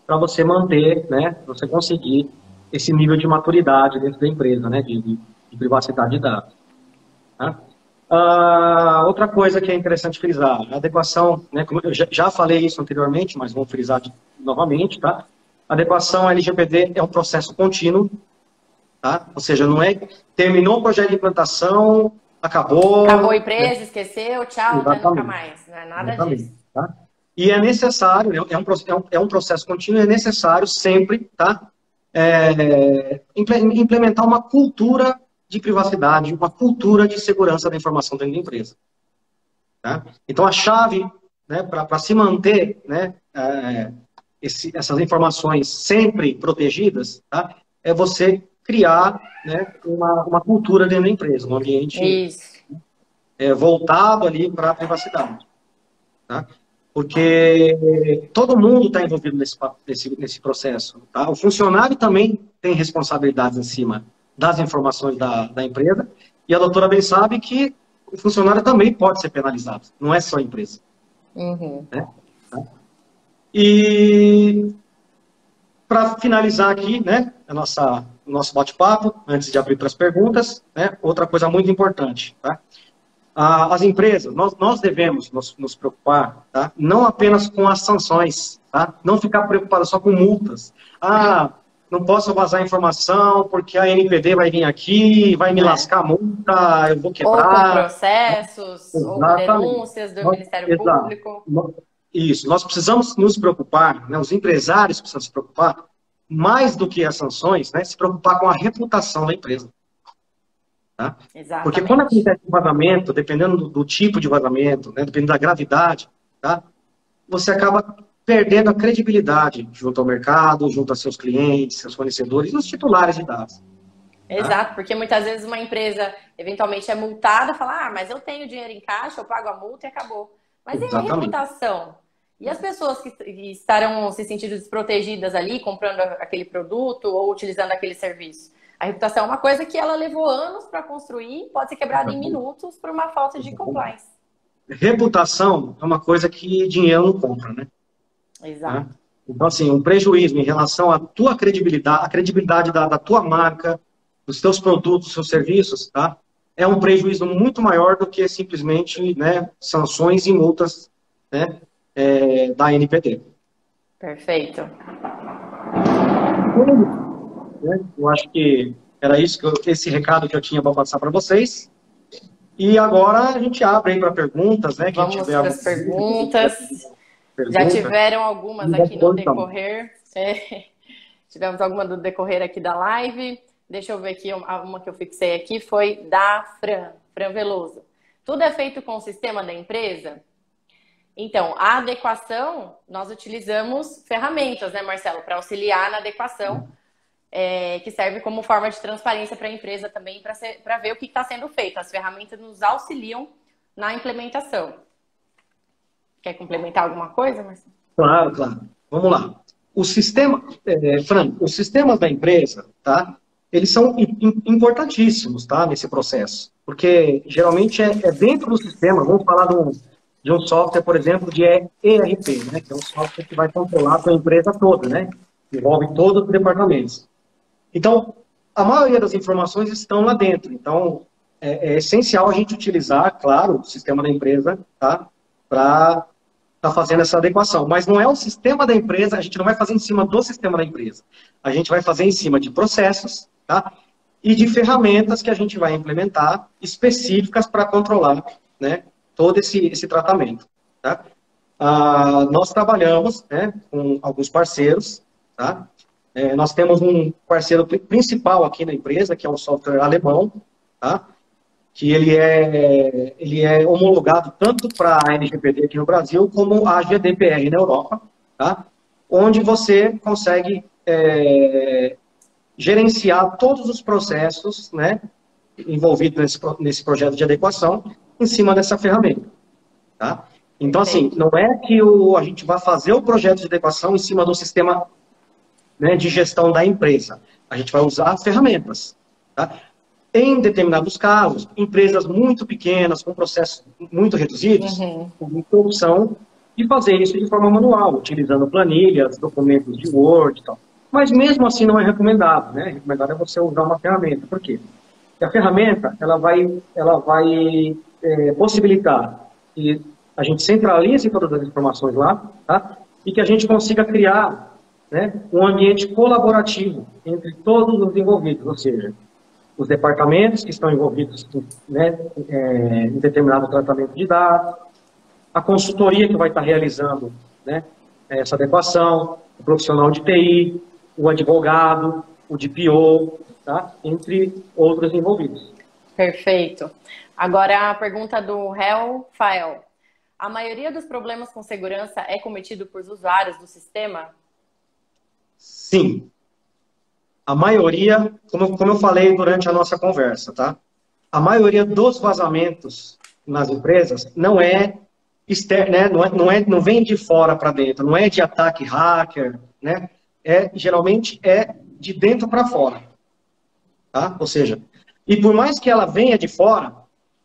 para você manter, né, você conseguir esse nível de maturidade dentro da empresa, né, de privacidade de dados. Tá? Outra coisa que é interessante frisar, a adequação, né, como eu já falei isso anteriormente, mas vou frisar novamente, tá? A adequação LGPD é um processo contínuo, tá? Ou seja, não é terminou o projeto de implantação, acabou... Acabou a empresa, né? Esqueceu, tchau, até nunca mais. Não é nada Exatamente, disso. Tá? E é necessário, é um processo contínuo, é necessário sempre, tá? Implementar uma cultura de privacidade, uma cultura de segurança da informação dentro da empresa. Tá? Então, a chave, né, para se manter, né, essas informações sempre protegidas, tá, é você criar, né, uma cultura dentro da empresa, um ambiente voltado ali para a privacidade. Tá? Porque todo mundo está envolvido nesse processo. Tá? O funcionário também tem responsabilidades em cima das informações da empresa, e a doutora bem sabe que o funcionário também pode ser penalizado, não é só a empresa. Uhum. Né? E para finalizar aqui, né, o nosso bate-papo, antes de abrir para as perguntas, né, outra coisa muito importante, tá? As empresas, nós devemos nos preocupar, tá? Não apenas com as sanções, tá? Não ficar preocupado só com multas. Não posso vazar informação porque a NPD vai vir aqui, vai me lascar a multa, eu vou quebrar. Ou com processos, ou com denúncias do Ministério Público. Isso, nós precisamos nos preocupar, né? Os empresários precisam se preocupar, mais do que as sanções, né? Se preocupar com a reputação da empresa. Tá? Porque quando acontece um vazamento, dependendo do tipo de vazamento, né, dependendo da gravidade, tá, você acaba perdendo a credibilidade junto ao mercado, junto a seus clientes, seus fornecedores e os titulares de dados. Exato, tá? Porque muitas vezes uma empresa eventualmente é multada, fala, mas eu tenho dinheiro em caixa, eu pago a multa e acabou. Mas e a reputação? E as pessoas que estarão se sentindo desprotegidas ali, comprando aquele produto ou utilizando aquele serviço? A reputação é uma coisa que ela levou anos para construir, pode ser quebrada em minutos por uma falta de compliance. Reputação é uma coisa que dinheiro não compra, né? Exato. Né? Então, assim, um prejuízo em relação à tua credibilidade, a credibilidade da tua marca, dos teus produtos, dos seus serviços, tá? É um prejuízo muito maior do que simplesmente, né, sanções e multas, né, da NPD. Perfeito. Eu acho que era esse recado que eu tinha para passar para vocês. E agora a gente abre aí para perguntas, né? Vamos para as perguntas. Já tiveram algumas aqui no decorrer. Tivemos alguma do decorrer aqui da live. Deixa eu ver aqui, uma que eu fixei aqui foi da Fran Veloso. Tudo é feito com o sistema da empresa? Então, a adequação, nós utilizamos ferramentas, né, Marcelo, para auxiliar na adequação. Que serve como forma de transparência para a empresa também, para ver o que está sendo feito. As ferramentas nos auxiliam na implementação. Quer complementar alguma coisa, Marcelo? Claro. Vamos lá. O sistema, Fran, os sistemas da empresa, tá? Eles são importantíssimos, tá? Nesse processo. Porque, geralmente, é dentro do sistema, vamos falar de um software, por exemplo, de ERP, né? Que é um software que vai controlar a tua empresa toda, né? Envolve todos os departamentos. Então, a maioria das informações estão lá dentro. Então, é essencial a gente utilizar, claro, o sistema da empresa, tá? Para estar fazendo essa adequação. Mas não é o sistema da empresa, a gente não vai fazer em cima do sistema da empresa. A gente vai fazer em cima de processos, tá? E de ferramentas que a gente vai implementar específicas para controlar, né, todo esse tratamento, tá? Nós trabalhamos, né, com alguns parceiros, tá? Nós temos um parceiro principal aqui na empresa, que é um software alemão, tá? Que ele é homologado tanto para a LGPD aqui no Brasil, como a GDPR na Europa, tá? Onde você consegue gerenciar todos os processos, né, envolvidos nesse projeto de adequação em cima dessa ferramenta, tá? Então, assim, não é que a gente vai fazer o projeto de adequação em cima do sistema, né, de gestão da empresa. A gente vai usar ferramentas, tá? Em determinados casos, empresas muito pequenas, com processos muito reduzidos, tem a opção de fazer isso de forma manual, utilizando planilhas, documentos de Word e tal. Mas mesmo assim não é recomendado, né? Recomendado é você usar uma ferramenta. Por quê? Porque a ferramenta, ela vai possibilitar que a gente centralize todas as informações lá, tá? E que a gente consiga criar, né, um ambiente colaborativo entre todos os envolvidos, ou seja, os departamentos que estão envolvidos, né, em determinado tratamento de dados, a consultoria que vai estar realizando, né, essa adequação, o profissional de TI, o advogado, o DPO, tá? Entre outros envolvidos. Perfeito. Agora a pergunta do Rafael. A maioria dos problemas com segurança é cometido por usuários do sistema? Sim. A maioria, como eu falei durante a nossa conversa, tá? A maioria dos vazamentos nas empresas não é externo, né? Não vem de fora para dentro, não é de ataque hacker, né? Geralmente é de dentro para fora, tá? Ou seja, e por mais que ela venha de fora,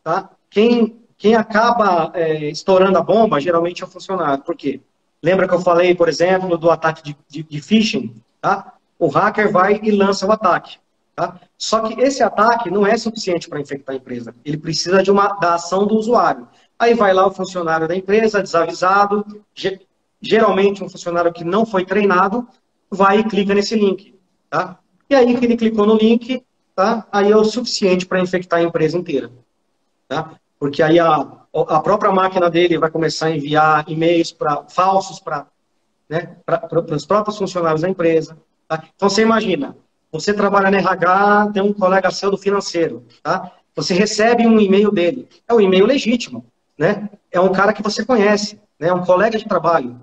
tá? Quem acaba estourando a bomba geralmente é o funcionário. Por quê? Lembra que eu falei, por exemplo, do ataque de phishing, tá? O hacker vai e lança o ataque. Tá? Só que esse ataque não é suficiente para infectar a empresa. Ele precisa da ação do usuário. Aí vai lá o funcionário da empresa, desavisado, geralmente um funcionário que não foi treinado, vai e clica nesse link. Tá? E aí que ele clicou no link, tá? Aí é o suficiente para infectar a empresa inteira. Tá? Porque aí a própria máquina dele vai começar a enviar e-mails falsos para, né, os próprios funcionários da empresa. Tá? Então, você imagina, você trabalha na RH, tem um colega seu do financeiro, tá? Você recebe um e-mail dele. É um e-mail legítimo, né? É um cara que você conhece, né? É um colega de trabalho.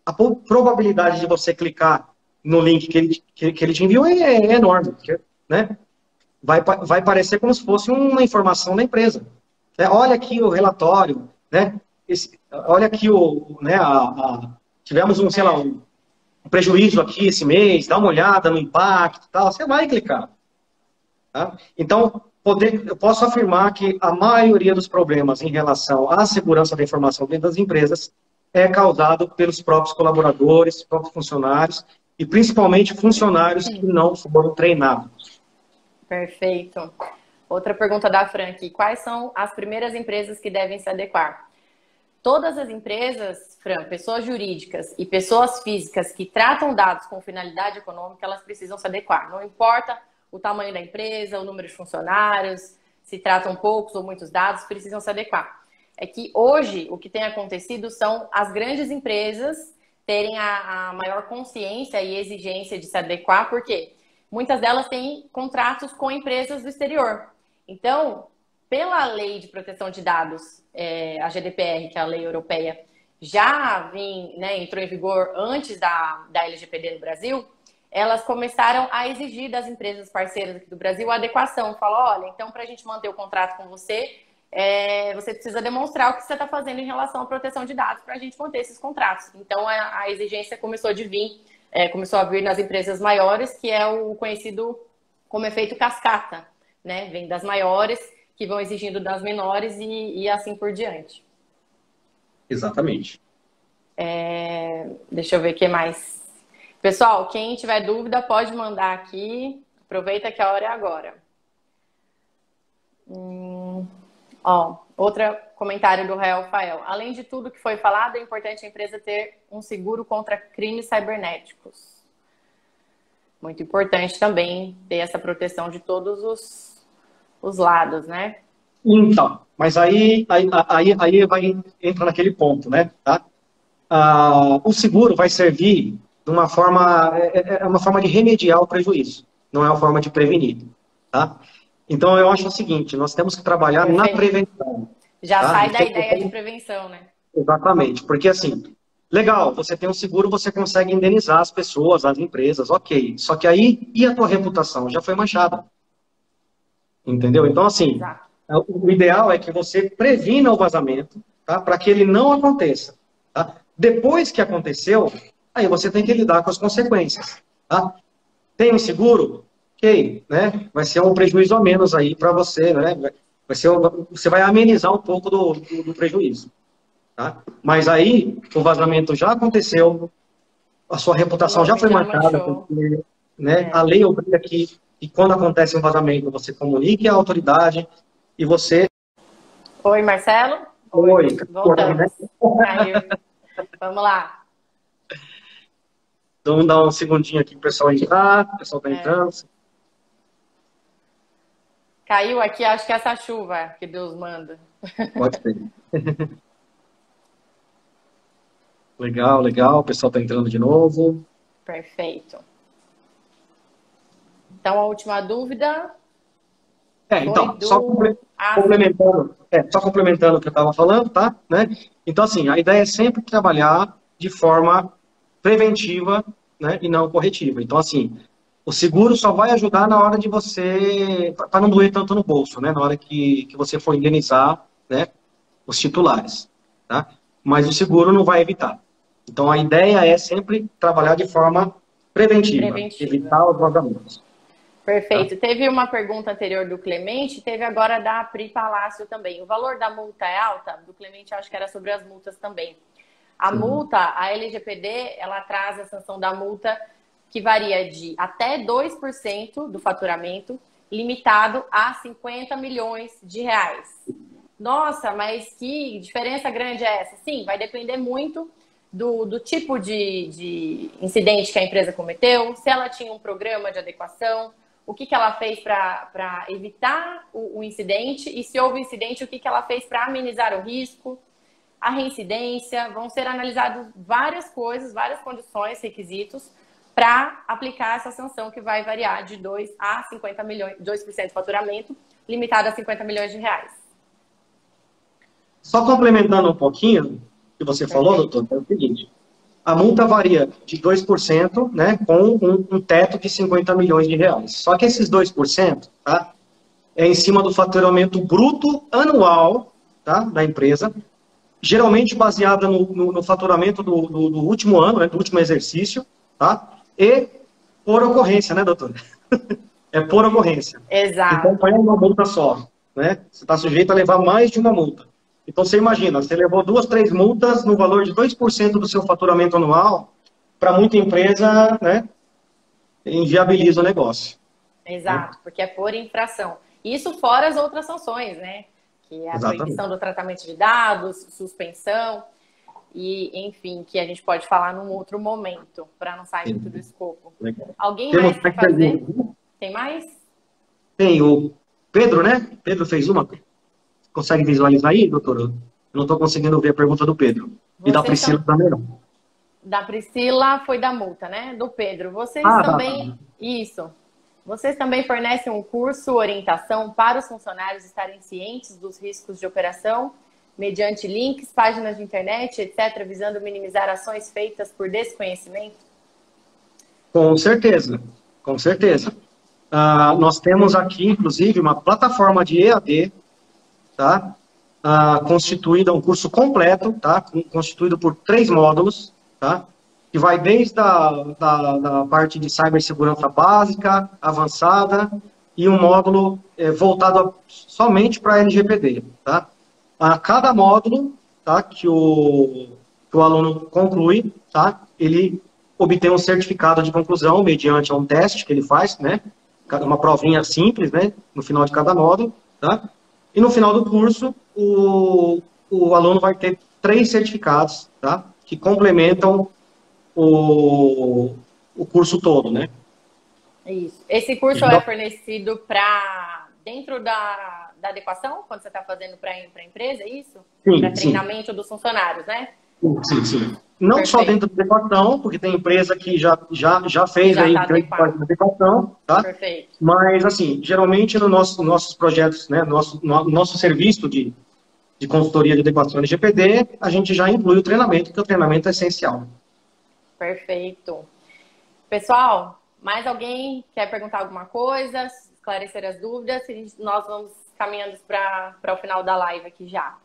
A probabilidade de você clicar no link que ele te enviou é enorme, né? Vai parecer como se fosse uma informação da empresa. Né? Olha aqui o relatório, né? Olha aqui tivemos sei lá, um prejuízo aqui esse mês, dá uma olhada no impacto e tal, você vai clicar. Tá? Então, eu posso afirmar que a maioria dos problemas em relação à segurança da informação dentro das empresas é causado pelos próprios colaboradores, próprios funcionários, e principalmente funcionários que não foram treinados. Perfeito. Outra pergunta da Frank. Quais são as primeiras empresas que devem se adequar? Todas as empresas, Fran, pessoas jurídicas e pessoas físicas que tratam dados com finalidade econômica, elas precisam se adequar. Não importa o tamanho da empresa, o número de funcionários, se tratam poucos ou muitos dados, precisam se adequar. É que hoje o que tem acontecido são as grandes empresas terem a maior consciência e exigência de se adequar, porque muitas delas têm contratos com empresas do exterior. Então, pela lei de proteção de dados, a GDPR, que é a lei europeia, já entrou em vigor antes da LGPD no Brasil, elas começaram a exigir das empresas parceiras aqui do Brasil a adequação. Falou, olha, então para a gente manter o contrato com você, você precisa demonstrar o que você está fazendo em relação à proteção de dados para a gente manter esses contratos. Então a exigência começou a vir nas empresas maiores, que é o conhecido como efeito cascata, né? Vem das maiores, que vão exigindo das menores e assim por diante. Exatamente. Deixa eu ver o que mais. Pessoal, quem tiver dúvida pode mandar aqui. Aproveita que a hora é agora. Outro comentário do Rafael. Além de tudo que foi falado, é importante a empresa ter um seguro contra crimes cibernéticos. Muito importante também ter essa proteção de todos os lados, né? Então, mas aí vai entra naquele ponto, né? Tá? O seguro vai servir de uma forma, uma forma de remediar o prejuízo, não é uma forma de prevenir, tá? Então, eu acho o seguinte, nós temos que trabalhar na prevenção. Já tá? sai da ideia de prevenção, né? Exatamente, porque assim, legal, você tem um seguro, você consegue indenizar as pessoas, as empresas, ok. Só que aí, e a tua reputação? Já foi manchada. Entendeu? Então, assim, Exato. O ideal é que você previna o vazamento, tá? Para que ele não aconteça. Tá? Depois que aconteceu, aí você tem que lidar com as consequências. Tá? Tem um seguro? Ok, né? Vai ser um prejuízo a menos aí para você, né? Você vai amenizar um pouco do prejuízo. Tá? Mas aí, o vazamento já aconteceu, a sua reputação já foi marcada, porque, né, a lei obriga que quando acontece um vazamento, você comunique à autoridade e você... Oi, Marcelo? Oi. Voltamos. Caiu. Vamos lá. Então, vamos dar um segundinho aqui para o pessoal entrar. O pessoal está entrando. Caiu aqui, acho que é essa chuva que Deus manda. Pode ser. Legal, legal. O pessoal está entrando de novo. Perfeito. Então, a última dúvida foi Então, do... Ah, sim. só complementando o que eu estava falando, tá? Né? Então, assim, a ideia é sempre trabalhar de forma preventiva, né, e não corretiva. Então, assim, o seguro só vai ajudar na hora de você, para não doer tanto no bolso, né? Na hora que você for indenizar, né, os titulares, tá? Mas o seguro não vai evitar. Então, a ideia é sempre trabalhar de forma preventiva, Preventiva. evitar os vazamentos, tá? Perfeito. Teve uma pergunta anterior do Clemente, teve agora da Pri Palácio também. O valor da multa é alta? Do Clemente, acho que era sobre as multas também. A Sim. multa, a LGPD, ela traz a sanção da multa que varia de até 2% do faturamento, limitado a 50 milhões de reais. Nossa, mas que diferença grande é essa? Sim, vai depender muito do tipo de incidente que a empresa cometeu, se ela tinha um programa de adequação, o que ela fez para evitar o incidente e se houve incidente, o que ela fez para amenizar o risco, a reincidência. Vão ser analisadas várias coisas, várias condições, requisitos para aplicar essa sanção que vai variar de 2 a 50 milhões, 2% do faturamento, limitado a 50 milhões de reais. Só complementando um pouquinho o que você falou, Perfeito. doutor, é o seguinte: a multa varia de 2%, né, com um teto de 50 milhões de reais. Só que esses 2%, tá, é em cima do faturamento bruto anual, tá, da empresa, geralmente baseada no faturamento do último ano, né, do último exercício, tá, e por ocorrência, né, doutor? É por ocorrência. Então, não é Exato. uma multa só, né? Você está sujeito a levar mais de uma multa. Então, você imagina, você levou duas, três multas no valor de 2% do seu faturamento anual, para muita empresa, né, inviabiliza o negócio. Né? Exato, porque é por infração. Isso fora as outras sanções, né? Que é a proibição Exatamente. do tratamento de dados, suspensão e, enfim, que a gente pode falar num outro momento, para não sair muito do Sim. escopo. Legal. Alguém Temos mais quer mais fazer? perguntas. Tem mais? Tem o Pedro, né? Pedro fez uma. Consegue visualizar aí, doutor? Eu não estou conseguindo ver a pergunta do Pedro. E da Vocês Priscila são também não. da Priscila, foi da multa, né? Do Pedro. Vocês Ah, tá. também, isso. Vocês também fornecem um curso, orientação para os funcionários estarem cientes dos riscos de operação, mediante links, páginas de internet, etc., visando minimizar ações feitas por desconhecimento? Com certeza, com certeza. Nós temos aqui, inclusive, uma plataforma de EAD, tá? Constituída, um curso completo, tá? Constituído por 3 módulos, tá? Que vai desde da parte de cibersegurança básica, avançada, e um módulo voltado somente para LGPD, tá? A cada módulo, tá? Que o aluno conclui, tá? Ele obtém um certificado de conclusão mediante um teste que ele faz, né? Uma provinha simples, né? No final de cada módulo, tá? E no final do curso, o aluno vai ter 3 certificados, tá? Que complementam o curso todo, né? Isso. Esse curso é fornecido para dentro da adequação, quando você está fazendo para a empresa, é isso? Para Sim, sim, treinamento dos funcionários, né? sim, sim. Não só dentro Perfeito. do adequação, porque tem empresa que já Que fez já aí está grande parte adequado. da adequação, tá? Perfeito. Mas, assim, geralmente nossos projetos, né, nosso serviço de consultoria de adequação LGPD, a gente já inclui o treinamento, porque o treinamento é essencial. Perfeito. Pessoal, mais alguém quer perguntar alguma coisa, esclarecer as dúvidas? Nós vamos caminhando para o final da live aqui já.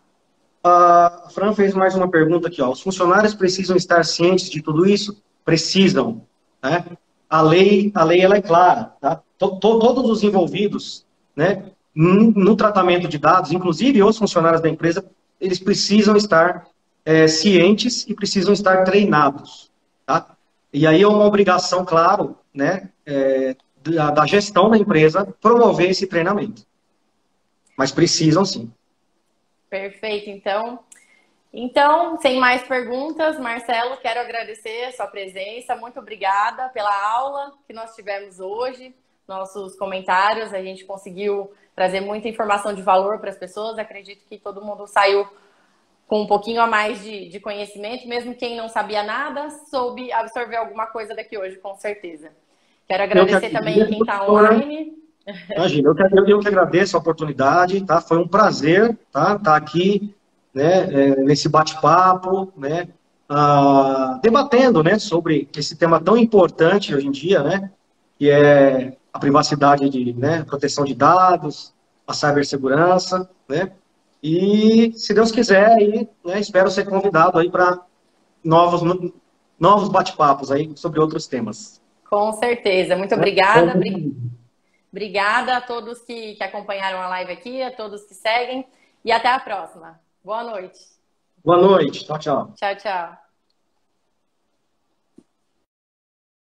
A Fran fez mais uma pergunta aqui, ó. Os funcionários precisam estar cientes de tudo isso? Precisam, né? A lei ela é clara, tá? Todos os envolvidos, né, no tratamento de dados, inclusive os funcionários da empresa, eles precisam estar cientes e precisam estar treinados, tá? E aí é uma obrigação, claro, né, da gestão da empresa promover esse treinamento. Mas precisam sim. Perfeito, então. Então, sem mais perguntas, Marcelo, quero agradecer a sua presença. Muito obrigada pela aula que nós tivemos hoje, nossos comentários. A gente conseguiu trazer muita informação de valor para as pessoas. Acredito que todo mundo saiu com um pouquinho a mais de conhecimento, mesmo quem não sabia nada, soube absorver alguma coisa daqui hoje, com certeza. Quero agradecer também quem está online. Imagina, eu que agradeço a oportunidade, tá? Foi um prazer, tá? Estar aqui, né, nesse bate-papo, né, debatendo, né, sobre esse tema tão importante hoje em dia, né, que é a privacidade né, proteção de dados, a cibersegurança, né, e se Deus quiser, aí, né, espero ser convidado aí para novos bate-papos aí sobre outros temas. Com certeza, muito Né? obrigada. Obrigada a todos que acompanharam a live aqui, a todos que seguem, e até a próxima. Boa noite. Boa noite. Tchau, tchau. Tchau, tchau.